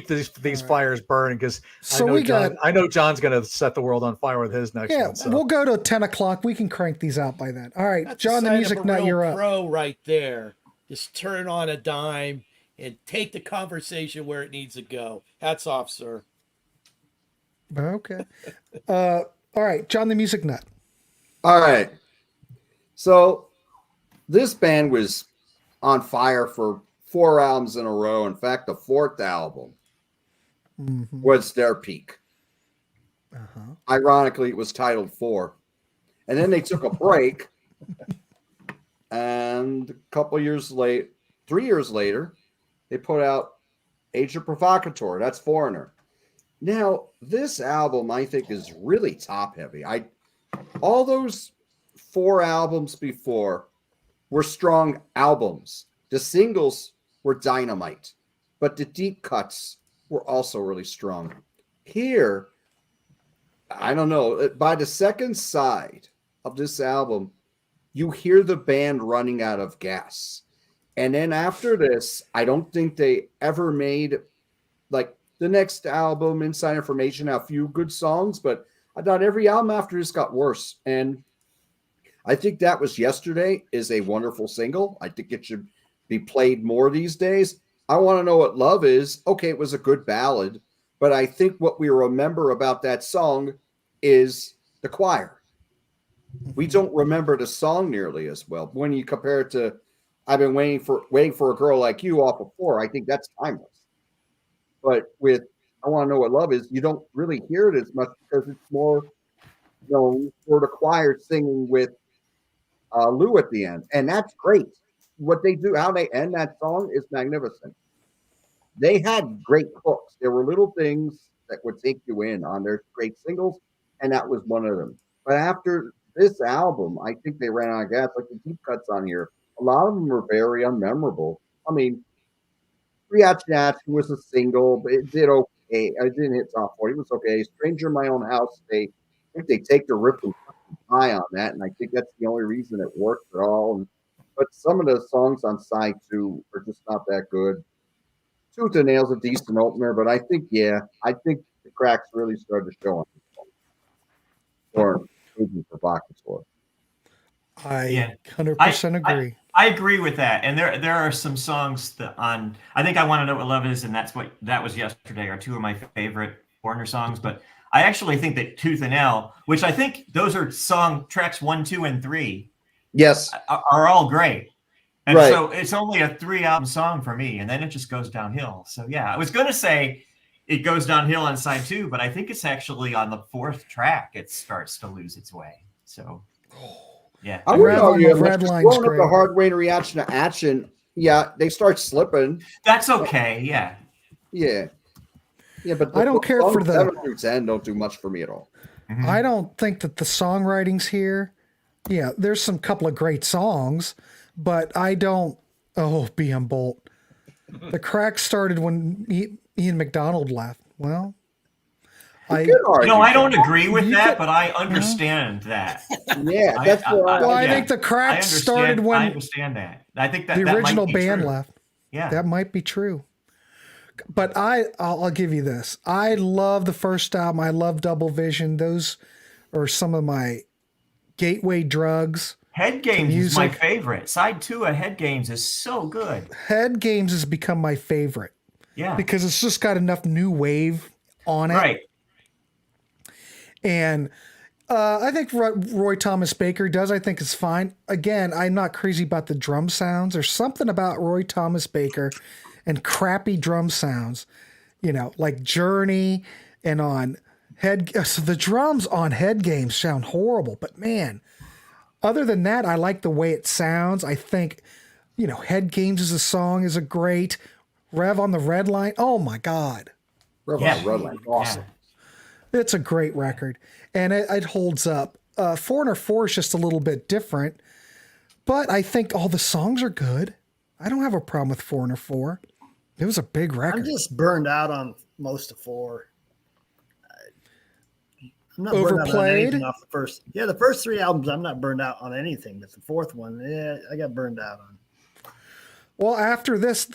these fires burning because So we got- I know John's going to set the world on fire with his next Yeah, one. So. we'll go to 10 o'clock. We can crank these out by then. All right. That's John the sign Music of a Nut, real you're up. pro right there. Just turn on a dime and take the conversation where it needs to go. Hats off, sir. Okay. All right. John the Music Nut. all right. So this band was on fire for 4 albums in a row. In fact, the 4th album was their peak. Ironically, it was titled 4. And then they took a break. And a couple years late, 3 years later, they put out Agent Provocateur. That's Foreigner. Now, this album, I think, is really top heavy. All those 4 albums before were strong albums. The singles were dynamite, but the deep cuts were also really strong. Here, I don't know, by the second side of this album, you hear the band running out of gas. And then after this, I don't think they ever made, like, the next album, Inside Information, had a few good songs, but I thought every album after this got worse. And I think That Was Yesterday is a wonderful single. I think it should be played more these days. I Want to Know What Love Is. Okay, it was a good ballad, but I think what we remember about that song is the choir. We don't remember the song nearly as well. When you compare it to I've Been Waiting for a Girl Like You off of 4, I think that's timeless. But with I Want to Know What Love Is, you don't really hear it as much because it's more known for the choir singing with Lou at the end. And that's great. What they do, how they end that song is magnificent. They had great hooks. There were little things that would take you in on their great singles, and that was one of them. But after this album, I think they ran out of gas. Like the deep cuts on here, a lot of them were very unmemorable. I mean, Reaction was a single, but it did okay. It didn't hit top 40. It was okay. Stranger in My Own House, I think they take the rip and high on that, and I think that's the only reason it worked at all. But some of the songs on side 2 are just not that good. Tooth and Nail's a decent opener, but I think the cracks really started to show on this one. Or maybe provocateur. I 100% agree. I agree with that. And there are some songs that I think I Want to Know What Love Is, and that was Yesterday, are two of my favorite Corner songs. But I actually think that Tooth and Nail, which I think those are song tracks 1, 2, and 3. Yes. Are all great. And right. So it's only a 3-album song for me, and then it just goes downhill. So yeah, I was going to say it goes downhill on side 2, but I think it's actually on the 4th track it starts to lose its way. So yeah, I would argue Red going up the hard way in Reaction to Action. Yeah, they start slipping. That's okay. Yeah. Yeah, but I don't care for the 7 through 10 don't do much for me at all. Mm-hmm. I don't think that the songwriting's here. Yeah, there's some couple of great songs. But I don't. Oh, BM Bolt. The crack started when Ian McDonald left. Well, I don't agree with that, but I understand that. Yeah, that's what I think the crack started when I understand that. I think that the original might be band true. left. Yeah, that might be true. But I'll give you this. I love the first album. I love Double Vision. Those are some of my gateway drugs. Head Games is my favorite. Side 2 of Head Games is so good. Head Games has become my favorite. Yeah. Because it's just got enough new wave on it. Right. And I think Roy Thomas Baker does. I think it's fine. Again, I'm not crazy about the drum sounds. There's something about Roy Thomas Baker and crappy drum sounds, like Journey and on Head. So the drums on Head Games sound horrible, but man, other than that, I like the way it sounds. I think, Head Games as a song is a great. Rev on the Red Line. Oh my God. Rev on the Red Line. Awesome. Yeah. It's a great record. And it holds up. Foreigner 4 is just a little bit different. But I think all the songs are good. I don't have a problem with Foreigner 4. It was a big record. I'm just burned out on most of 4. I'm not overplayed. Burned out on anything off the first. Yeah, the first 3 albums, I'm not burned out on anything, but the 4th one, yeah, I got burned out on. Well, after this,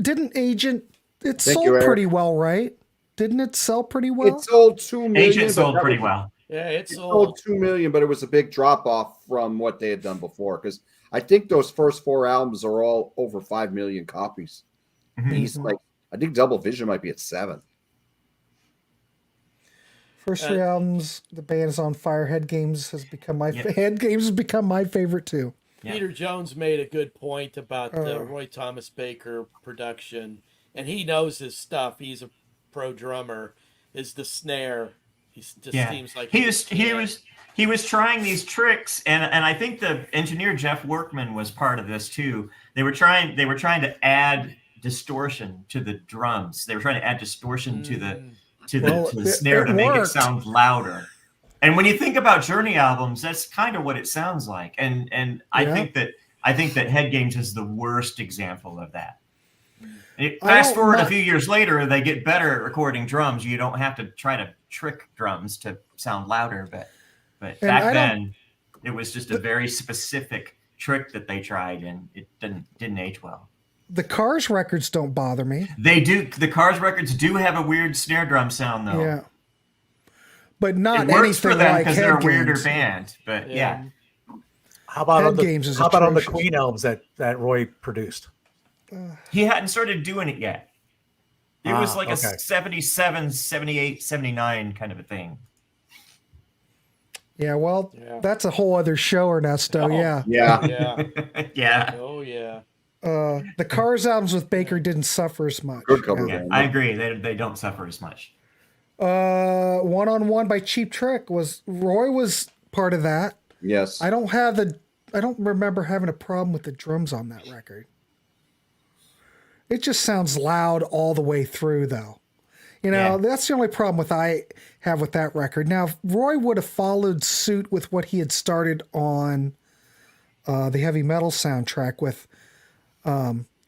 didn't Agent? It sold pretty well, right? Didn't it sell pretty well? It sold 2 million. Agent sold pretty well. Yeah, it sold 2 million, but it was a big drop off from what they had done before. Because I think those first 4 albums are all over 5 million copies. Mm-hmm. I think Double Vision might be at 7. First 3 albums, the band is on fire. Head Games has become my favorite too. Peter Jones made a good point about the Roy Thomas Baker production, and he knows his stuff. He's a pro drummer. Is the snare? Seems like he was trying these tricks, and I think the engineer Jeff Workman was part of this too. They were trying to add distortion to the drums. They were trying to add distortion to the snare to make it sound louder. And when you think about Journey albums, that's kind of what it sounds like. And I think that Head Games is the worst example of that. Fast forward a few years later, they get better at recording drums. You don't have to try to trick drums to sound louder, but back then it was just a very specific trick that they tried, and it didn't age well. The Cars records don't bother me. They do. The Cars records do have a weird snare drum sound, though. Yeah. But not it works for them like because they're a weirder Games. Band. But yeah. How about on the Queen albums that Roy produced? He hadn't started doing it yet. It was like a 77, 78, 79 kind of a thing. Yeah, well, that's a whole other show, Ernesto. Yeah. Yeah. Yeah. Oh, yeah. The Cars albums with Baker didn't suffer as much. Good cover Yeah, band. I agree. They don't suffer as much. One on One by Cheap Trick Roy was part of that. Yes. I don't remember having a problem with the drums on that record. It just sounds loud all the way through, though. That's the only problem I have with that record. Now, if Roy would have followed suit with what he had started on the heavy metal soundtrack with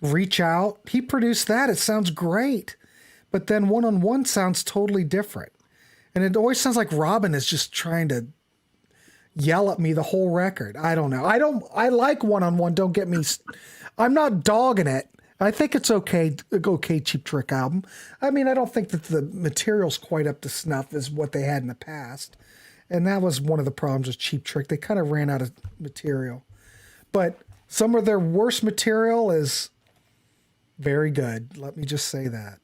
Reach Out, he produced that. It sounds great. But then One on One sounds totally different. And it always sounds like Robin is just trying to yell at me the whole record. I don't know. I like One on One. Don't get me. I'm not dogging it. I think it's okay. Cheap Trick album. I mean, I don't think that the material's quite up to snuff as what they had in the past. And that was one of the problems with Cheap Trick. They kind of ran out of material. But some of their worst material is very good. Let me just say that.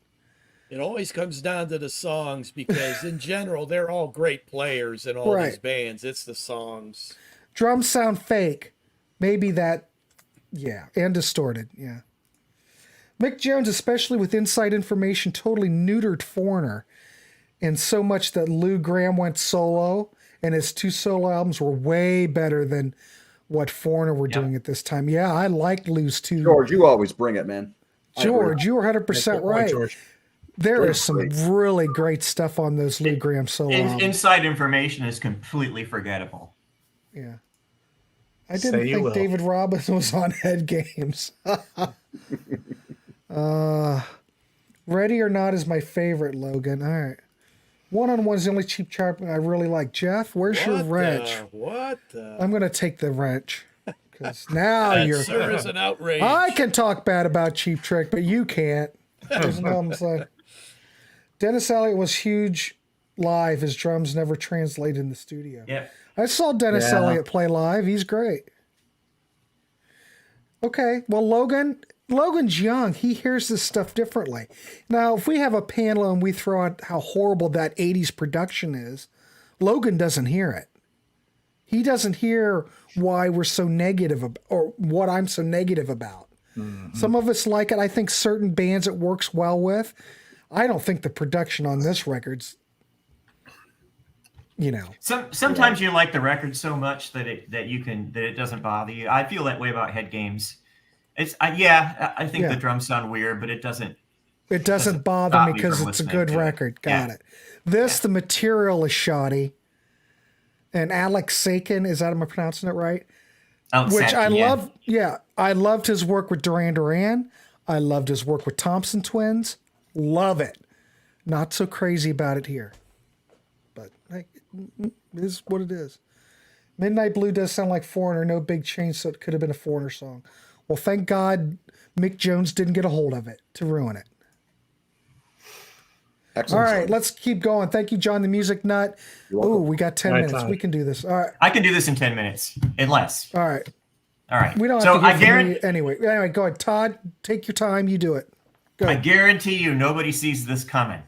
It always comes down to the songs because in general, they're all great players in all these bands. It's the songs. Drums sound fake. Maybe that, and distorted, Mick Jones, especially with Inside Information, totally neutered Foreigner. And so much that Lou Gramm went solo, and his 2 solo albums were way better than what Foreigner were doing at this time. Yeah, I liked Lou's 2. George, you always bring it, man. George, you were 100% right. George. There is some really great stuff on those Lou Gramm solo albums. Inside Information is completely forgettable. Yeah. I didn't think David Robinson was on Head Games. Ready or Not is my favorite, Logan. All right. One on One is the only cheap chart I really like. Jeff, where's your wrench? I'm going to take the wrench. Because now that sir is an outrage. I can talk bad about Cheap Trick, but you can't. There's no I'm saying. Dennis Elliott was huge live. His drums never translated in the studio. Yeah. I saw Dennis Elliott play live. He's great. Okay, well, Logan's young. He hears this stuff differently. Now, if we have a panel and we throw out how horrible that 80s production is, Logan doesn't hear it. He doesn't hear why we're so negative or what I'm so negative about. Mm-hmm. Some of us like it. I think certain bands it works well with. I don't think the production on this record's, Sometimes you like the record so much that it doesn't bother you. I feel that way about Head Games. I think the drums sound weird, but it doesn't. It doesn't bother me because it's a good record. Got it. The material is shoddy. And Alex Sakin, am I pronouncing it right? Which I love. Yeah, I loved his work with Duran Duran. I loved his work with Thompson Twins. Love it. Not so crazy about it here. But hey, it is what it is. Midnight Blue does sound like Foreigner. No big change, so it could have been a Foreigner song. Well, thank God Mick Jones didn't get a hold of it to ruin it. Excellent. All right, let's keep going. Thank you, John, the Music Nut. Oh, we got 10 minutes. Time. We can do this. All right. I can do this in 10 minutes, in less. All right. We don't have to hear from you anyway. Anyway, go ahead. Todd, take your time. You do it. Go. I guarantee you nobody sees this coming.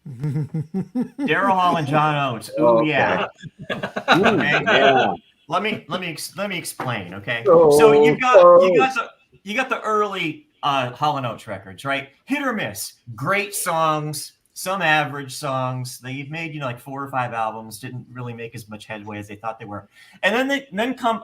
Daryl Hall and John Oates. Ooh, okay. Yeah. Okay. Yeah. Let me explain. Okay. So you got the early Hall and Oates records, right? Hit or miss. Great songs, some average songs. They've made like 4 or 5 albums. Didn't really make as much headway as they thought they were. And then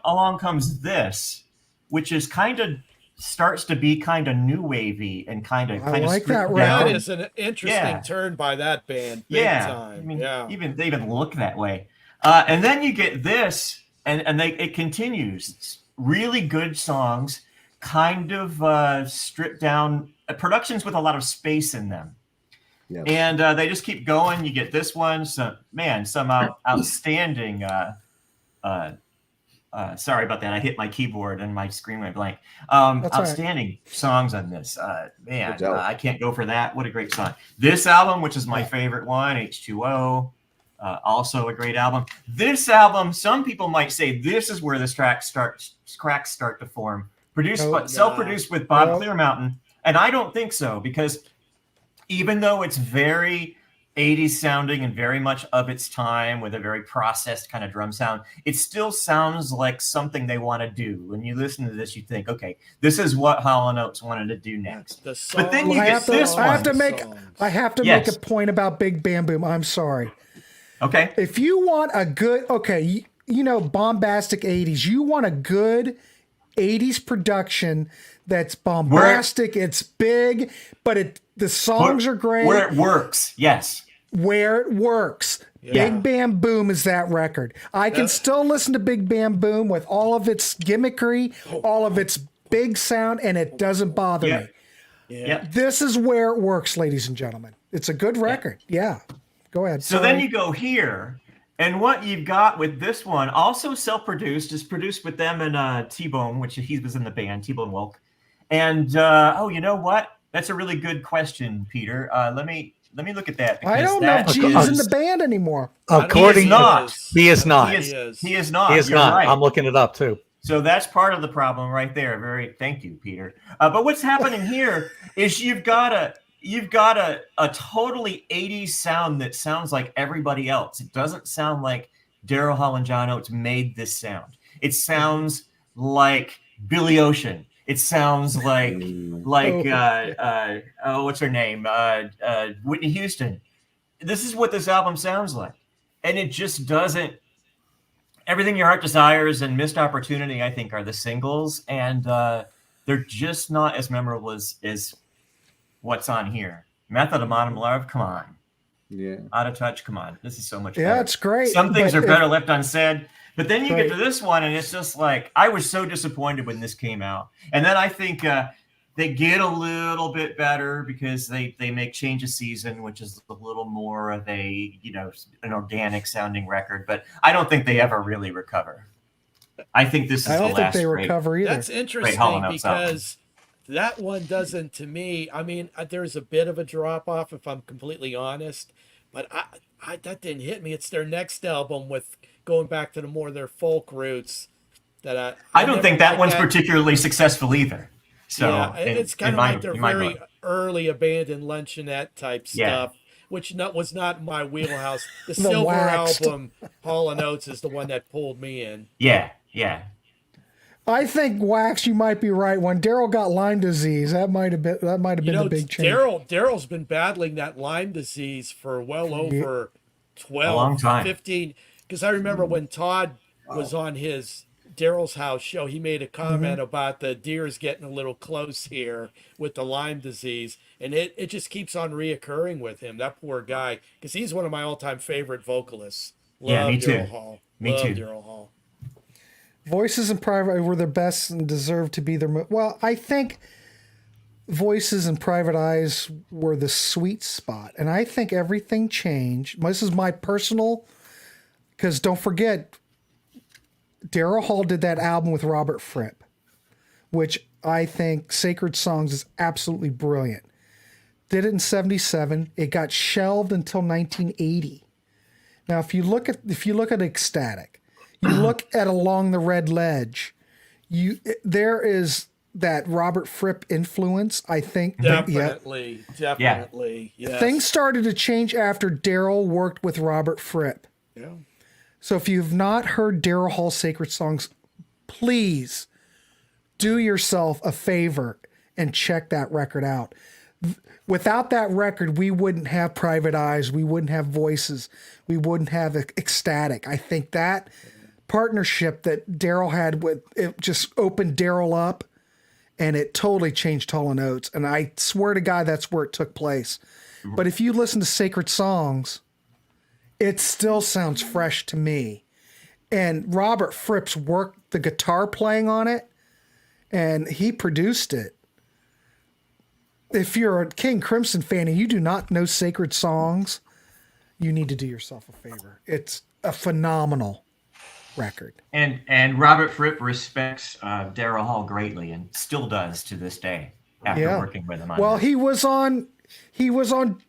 along comes this, which is kind of starts to be kind of new wavy and kind of like that. Right. That is an interesting turn by that band. Big time. I mean, they even look that way. And then you get this, and it continues. Really good songs, kind of stripped down productions with a lot of space in them. Yes. And they just keep going. You get this one, some outstanding. Sorry about that. I hit my keyboard and my screen went blank. Outstanding songs on this. I can't go for that. What a great song. This album, which is my favorite one, H2O, also a great album. This album, some people might say this is where the cracks start to form. Self-produced with Bob Clearmountain. And I don't think so, because even though it's very 80s sounding and very much of its time with a very processed kind of drum sound. It still sounds like something they want to do. When you listen to this, you think, okay, this is what Hall & Oates wanted to do next. But then you get this one. I have to make a point about Big Bam Boom. I'm sorry. Okay. If you want a good, bombastic 80s, you want a good 80s production that's bombastic, it's big, but the songs are great. Where it works, yes. Where it works. Yeah. Big Bam Boom is that record. I can still listen to Big Bam Boom with all of its gimmickry, all of its big sound, and it doesn't bother me. Yeah. This is where it works, ladies and gentlemen. It's a good record. Yeah. Go ahead. So then you go here, and what you've got with this one, also self-produced, is produced with them and T-Bone, which he was in the band, T-Bone Wilk. And you know what? That's a really good question, Peter. Let me look at that. I don't know if G is in the band anymore. According to he is not. He is not. He is You're not. right. I'm looking it up too. So that's part of the problem right there. Thank you, Peter. But what's happening here is you've got a totally 80s sound that sounds like everybody else. It doesn't sound like Daryl Hall and John Oates made this sound. It sounds like Billy Ocean. It sounds like what's her name? Whitney Houston. This is what this album sounds like. And it just doesn't. Everything Your Heart Desires and Missed Opportunity, I think, are the singles, and they're just not as memorable as what's on here. Method of Modern Love, come on. Yeah. Out of Touch, come on. This is so much better. Yeah, it's great. Some things are better left unsaid. But then you Right. get to this one, and it's just like, I was so disappointed when this came out. And then I think they get a little bit better because they make Change of Season, which is a little more of a, an organic sounding record. But I don't think they ever really recover. I think this is the last. I don't think they recover either. That's interesting because that one doesn't, to me. I mean, there's a bit of a drop off, if I'm completely honest. But I that didn't hit me. It's their next album with going back to their folk roots. That I don't think that one's particularly successful either. So yeah, it's kind of like their very early abandoned luncheonette type stuff, which was not my wheelhouse. The Silver Waxed. album, Hall & Oates, is the one that pulled me in. Yeah. I think Wax, you might be right. When Daryl got Lyme disease, that might have been the big change. Daryl's been battling that Lyme disease for well over 12, a long time. 15. Because I remember when Todd was on his Daryl's House show, he made a comment about the deers getting a little close here with the Lyme disease, and it just keeps on reoccurring with him. That poor guy, because he's one of my all-time favorite vocalists. Love me too. Daryl Hall. Me too. Daryl Hall. Voices in Private Eye were their best and deserved to be their. Well, I think Voices and Private Eyes were the sweet spot, and I think everything changed. This is my personal, because don't forget, Daryl Hall did that album with Robert Fripp, which I think Sacred Songs is absolutely brilliant. Did it in 1977. It got shelved until 1980. Now, if you look at Ecstatic, you look at Along the Red Ledge, there is that Robert Fripp influence, I think. Definitely. Yes. Things started to change after Daryl worked with Robert Fripp. Yeah. So if you've not heard Daryl Hall's Sacred Songs, please do yourself a favor and check that record out. Without that record, we wouldn't have Private Eyes. We wouldn't have Voices. We wouldn't have Ecstatic. I think that partnership that Daryl had it just opened Daryl up, and it totally changed Hall & Oates. And I swear to God, that's where it took place. But if you listen to Sacred Songs, it still sounds fresh to me. And Robert Fripp's worked the guitar playing on it, and he produced it. If you're a King Crimson fan and you do not know Sacred Songs, you need to do yourself a favor. It's a phenomenal record. And Robert Fripp respects Daryl Hall greatly and still does to this day after working with him on Well, this. he was on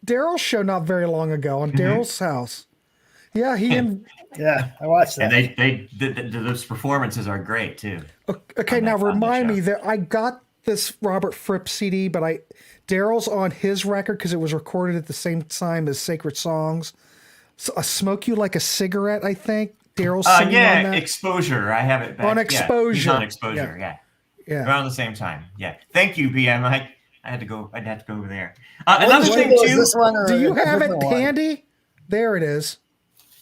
Daryl's show not very long ago, on Daryl's house. Yeah, I watched that. And those performances are great too. Okay, now remind me that I got this Robert Fripp CD, but Daryl's on his record because it was recorded at the same time as Sacred Songs. So, Smoke You Like a Cigarette, I think. Daryl's singing on that. Exposure. I have it back. On Exposure. He's on Exposure. Yeah. Around the same time. Yeah. Thank you, BM. I had to go. I'd have to go over there. Another thing too. This one or do you have it one? handy? There it is.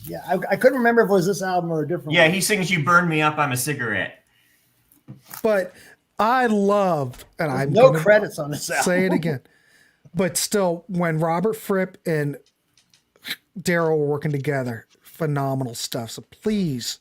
Yeah, I couldn't remember if it was this album or a different one. Yeah, he sings "You Burn Me Up, I'm a Cigarette." But I loved, and I'm no credits on this album. Say it again. But still, when Robert Fripp and Daryl were working together, phenomenal stuff. So please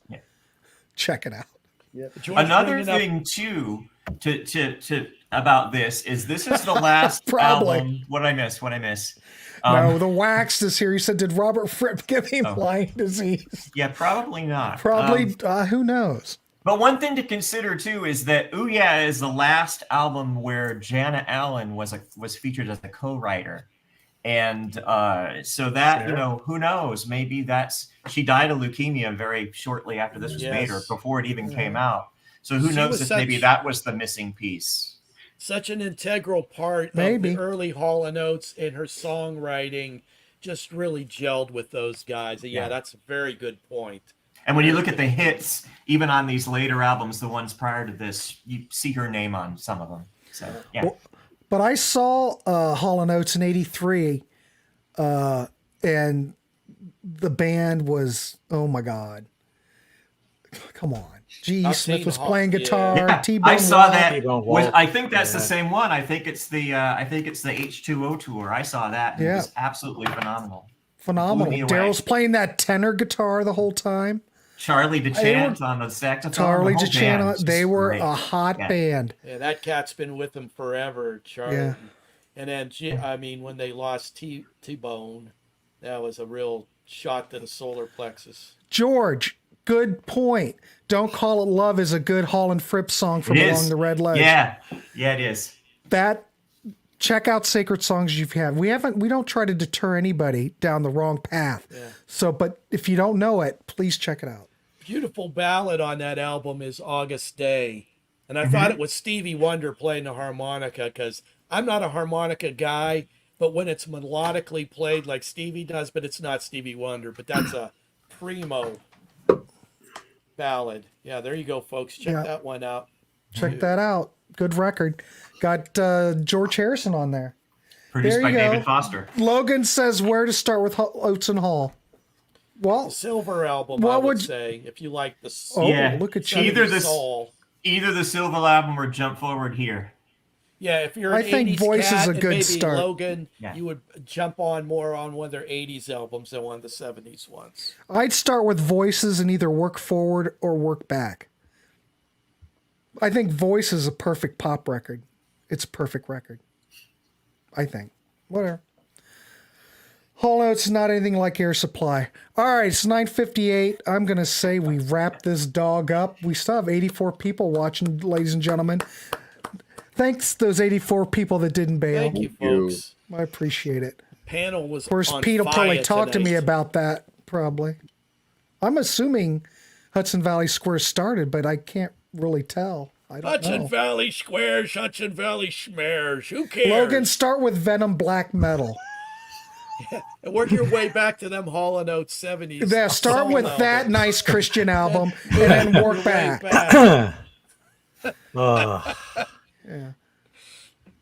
check it out. Yeah. Another thing too to about this is the last album. What did I miss? No, the Wax is here. He said, "Did Robert Fripp give him Lyme disease?" Yeah, probably not. Probably. Who knows? But one thing to consider too is that "Ooh Yeah" is the last album where Janet Allen was featured as a co-writer. And so that, who knows? Maybe she died of leukemia very shortly after this was made, or before it even came out. So who knows if maybe that was the missing piece. Such an integral part of the early Hall & Oates, and her songwriting just really gelled with those guys. Yeah, that's a very good point. And when you look at the hits, even on these later albums, the ones prior to this, you see her name on some of them. So, yeah. Well, but I saw Hall & Oates in '83, and the band was, oh my God. Come on. G.E. Smith was playing guitar. Yeah, T-Bone I saw Walk. that. I think that's the same one. I think it's the H2O tour. I saw that. And it was absolutely phenomenal. Phenomenal. Daryl's playing that tenor guitar the whole time. Charlie DeChant on the saxophone. Charlie DeChant. They were a hot band. Yeah, that cat's been with them forever, Charlie. Yeah. And then, when they lost T-Bone, that was a real shot to the solar plexus. George, good point. Don't Call It Love is a good Hall and Fripp song from Along the Red Ledge. Yeah, it is. Check out Sacred Songs you've had. We don't try to deter anybody down the wrong path. Yeah. So, but if you don't know it, please check it out. Beautiful ballad on that album is August Day. And I thought it was Stevie Wonder playing the harmonica, because I'm not a harmonica guy, but when it's melodically played like Stevie does, but it's not Stevie Wonder, but that's a primo ballad. Yeah, there you go, folks. Check that one out. Check that out. Good record. Got George Harrison on there. Produced by David Foster. Logan says where to start with Oates and Hall. Well, the Silver album, I would say, if you like the soul. Yeah, look at you. Either the Silver album or Jump Forward here. Yeah, if you're an 80s Voice cat, is a good start. Logan, you would jump on more on one of their 80s albums than one of the 70s ones. I'd start with Voices and either work forward or work back. I think Voice is a perfect pop record. It's a perfect record. I think. Whatever. Hall & Oates is not anything like Air Supply. All right, it's 9:58. I'm going to say we wrap this dog up. We still have 84 people watching, ladies and gentlemen. Thanks to those 84 people that didn't bail. Thank you, folks. I appreciate it. Panel was of course, Pete will probably talk to me about that, probably. I'm assuming Hudson Valley Square started, but I can't really tell. I don't know. Hudson Valley Squares, Hudson Valley Schmares. Who cares? Logan, start with Venom Black Metal. And work your way back to them Hall & Oates 70s. Yeah, start with that nice Christian album and then work back. Yeah.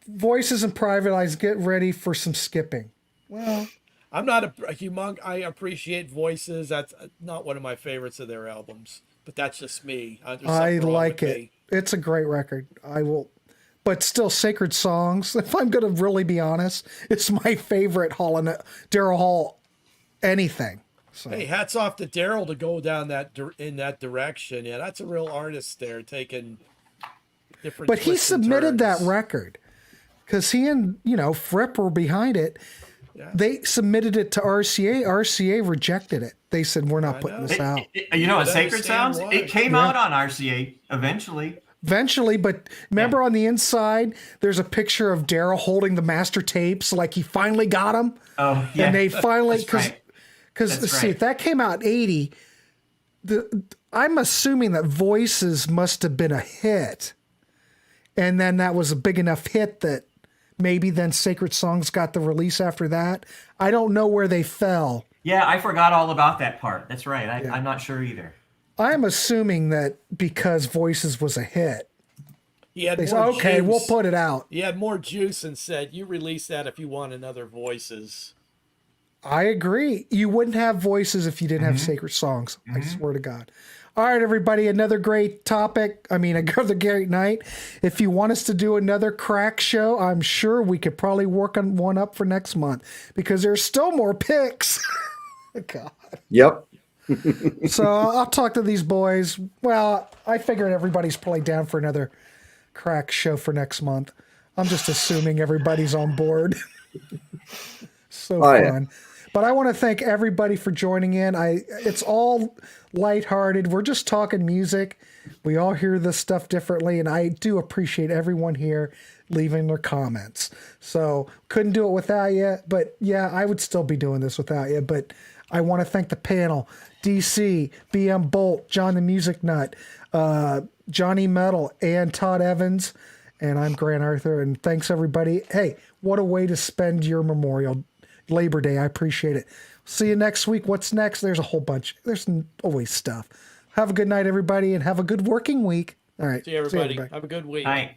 Voices and Private Eyes, get ready for some skipping. Well, I'm not a humong. I appreciate Voices. That's not one of my favorites of their albums, but that's just me. I like it. It's a great record. I will, but still, Sacred Songs. If I'm going to really be honest, it's my favorite Daryl Hall anything. So. Hey, hats off to Daryl to go down in that direction. Yeah, that's a real artist there, taking different. But he submitted that record because he and Fripp were behind it. Yeah. They submitted it to RCA. RCA rejected it. They said, we're not putting this out. Sacred Sounds? It came out on RCA eventually. But remember on the inside, there's a picture of Daryl holding the master tapes, like he finally got them. Oh, yeah. And they finally, because see, if that came out in 80, I'm assuming that Voices must have been a hit. and then that was a big enough hit that maybe then Sacred Songs got the release after that. I don't know where they fell. Yeah, I forgot all about that part. That's right. Yeah. I'm not sure either. I'm assuming that because Voices was a hit, He had they said, more okay, juice. we'll put it out. He had more juice and said, "You release that if you want another Voices." I agree. You wouldn't have Voices if you didn't have Sacred Songs. I swear to God. All right, everybody, another great topic. I mean, another great night. If you want us to do another crack show, I'm sure we could probably work on one up for next month because there's still more picks. God. Yep. So I'll talk to these boys. Well, I figured everybody's probably down for another crack show for next month. I'm just assuming everybody's on board. So fun. Yeah. But I want to thank everybody for joining in. It's all lighthearted. We're just talking music. We all hear this stuff differently, and I do appreciate everyone here leaving their comments. So couldn't do it without you, but yeah, I would still be doing this without you. But I want to thank the panel, DC, BM Bolt, John the Music Nut, Johnny Metal, and Todd Evans. And I'm Grant Arthur, and thanks everybody. Hey, what a way to spend your Memorial Labor Day. I appreciate it. See you next week. What's next? There's a whole bunch. There's always stuff. Have a good night, everybody, and have a good working week. All right. See you, everybody. Have a good week. Night.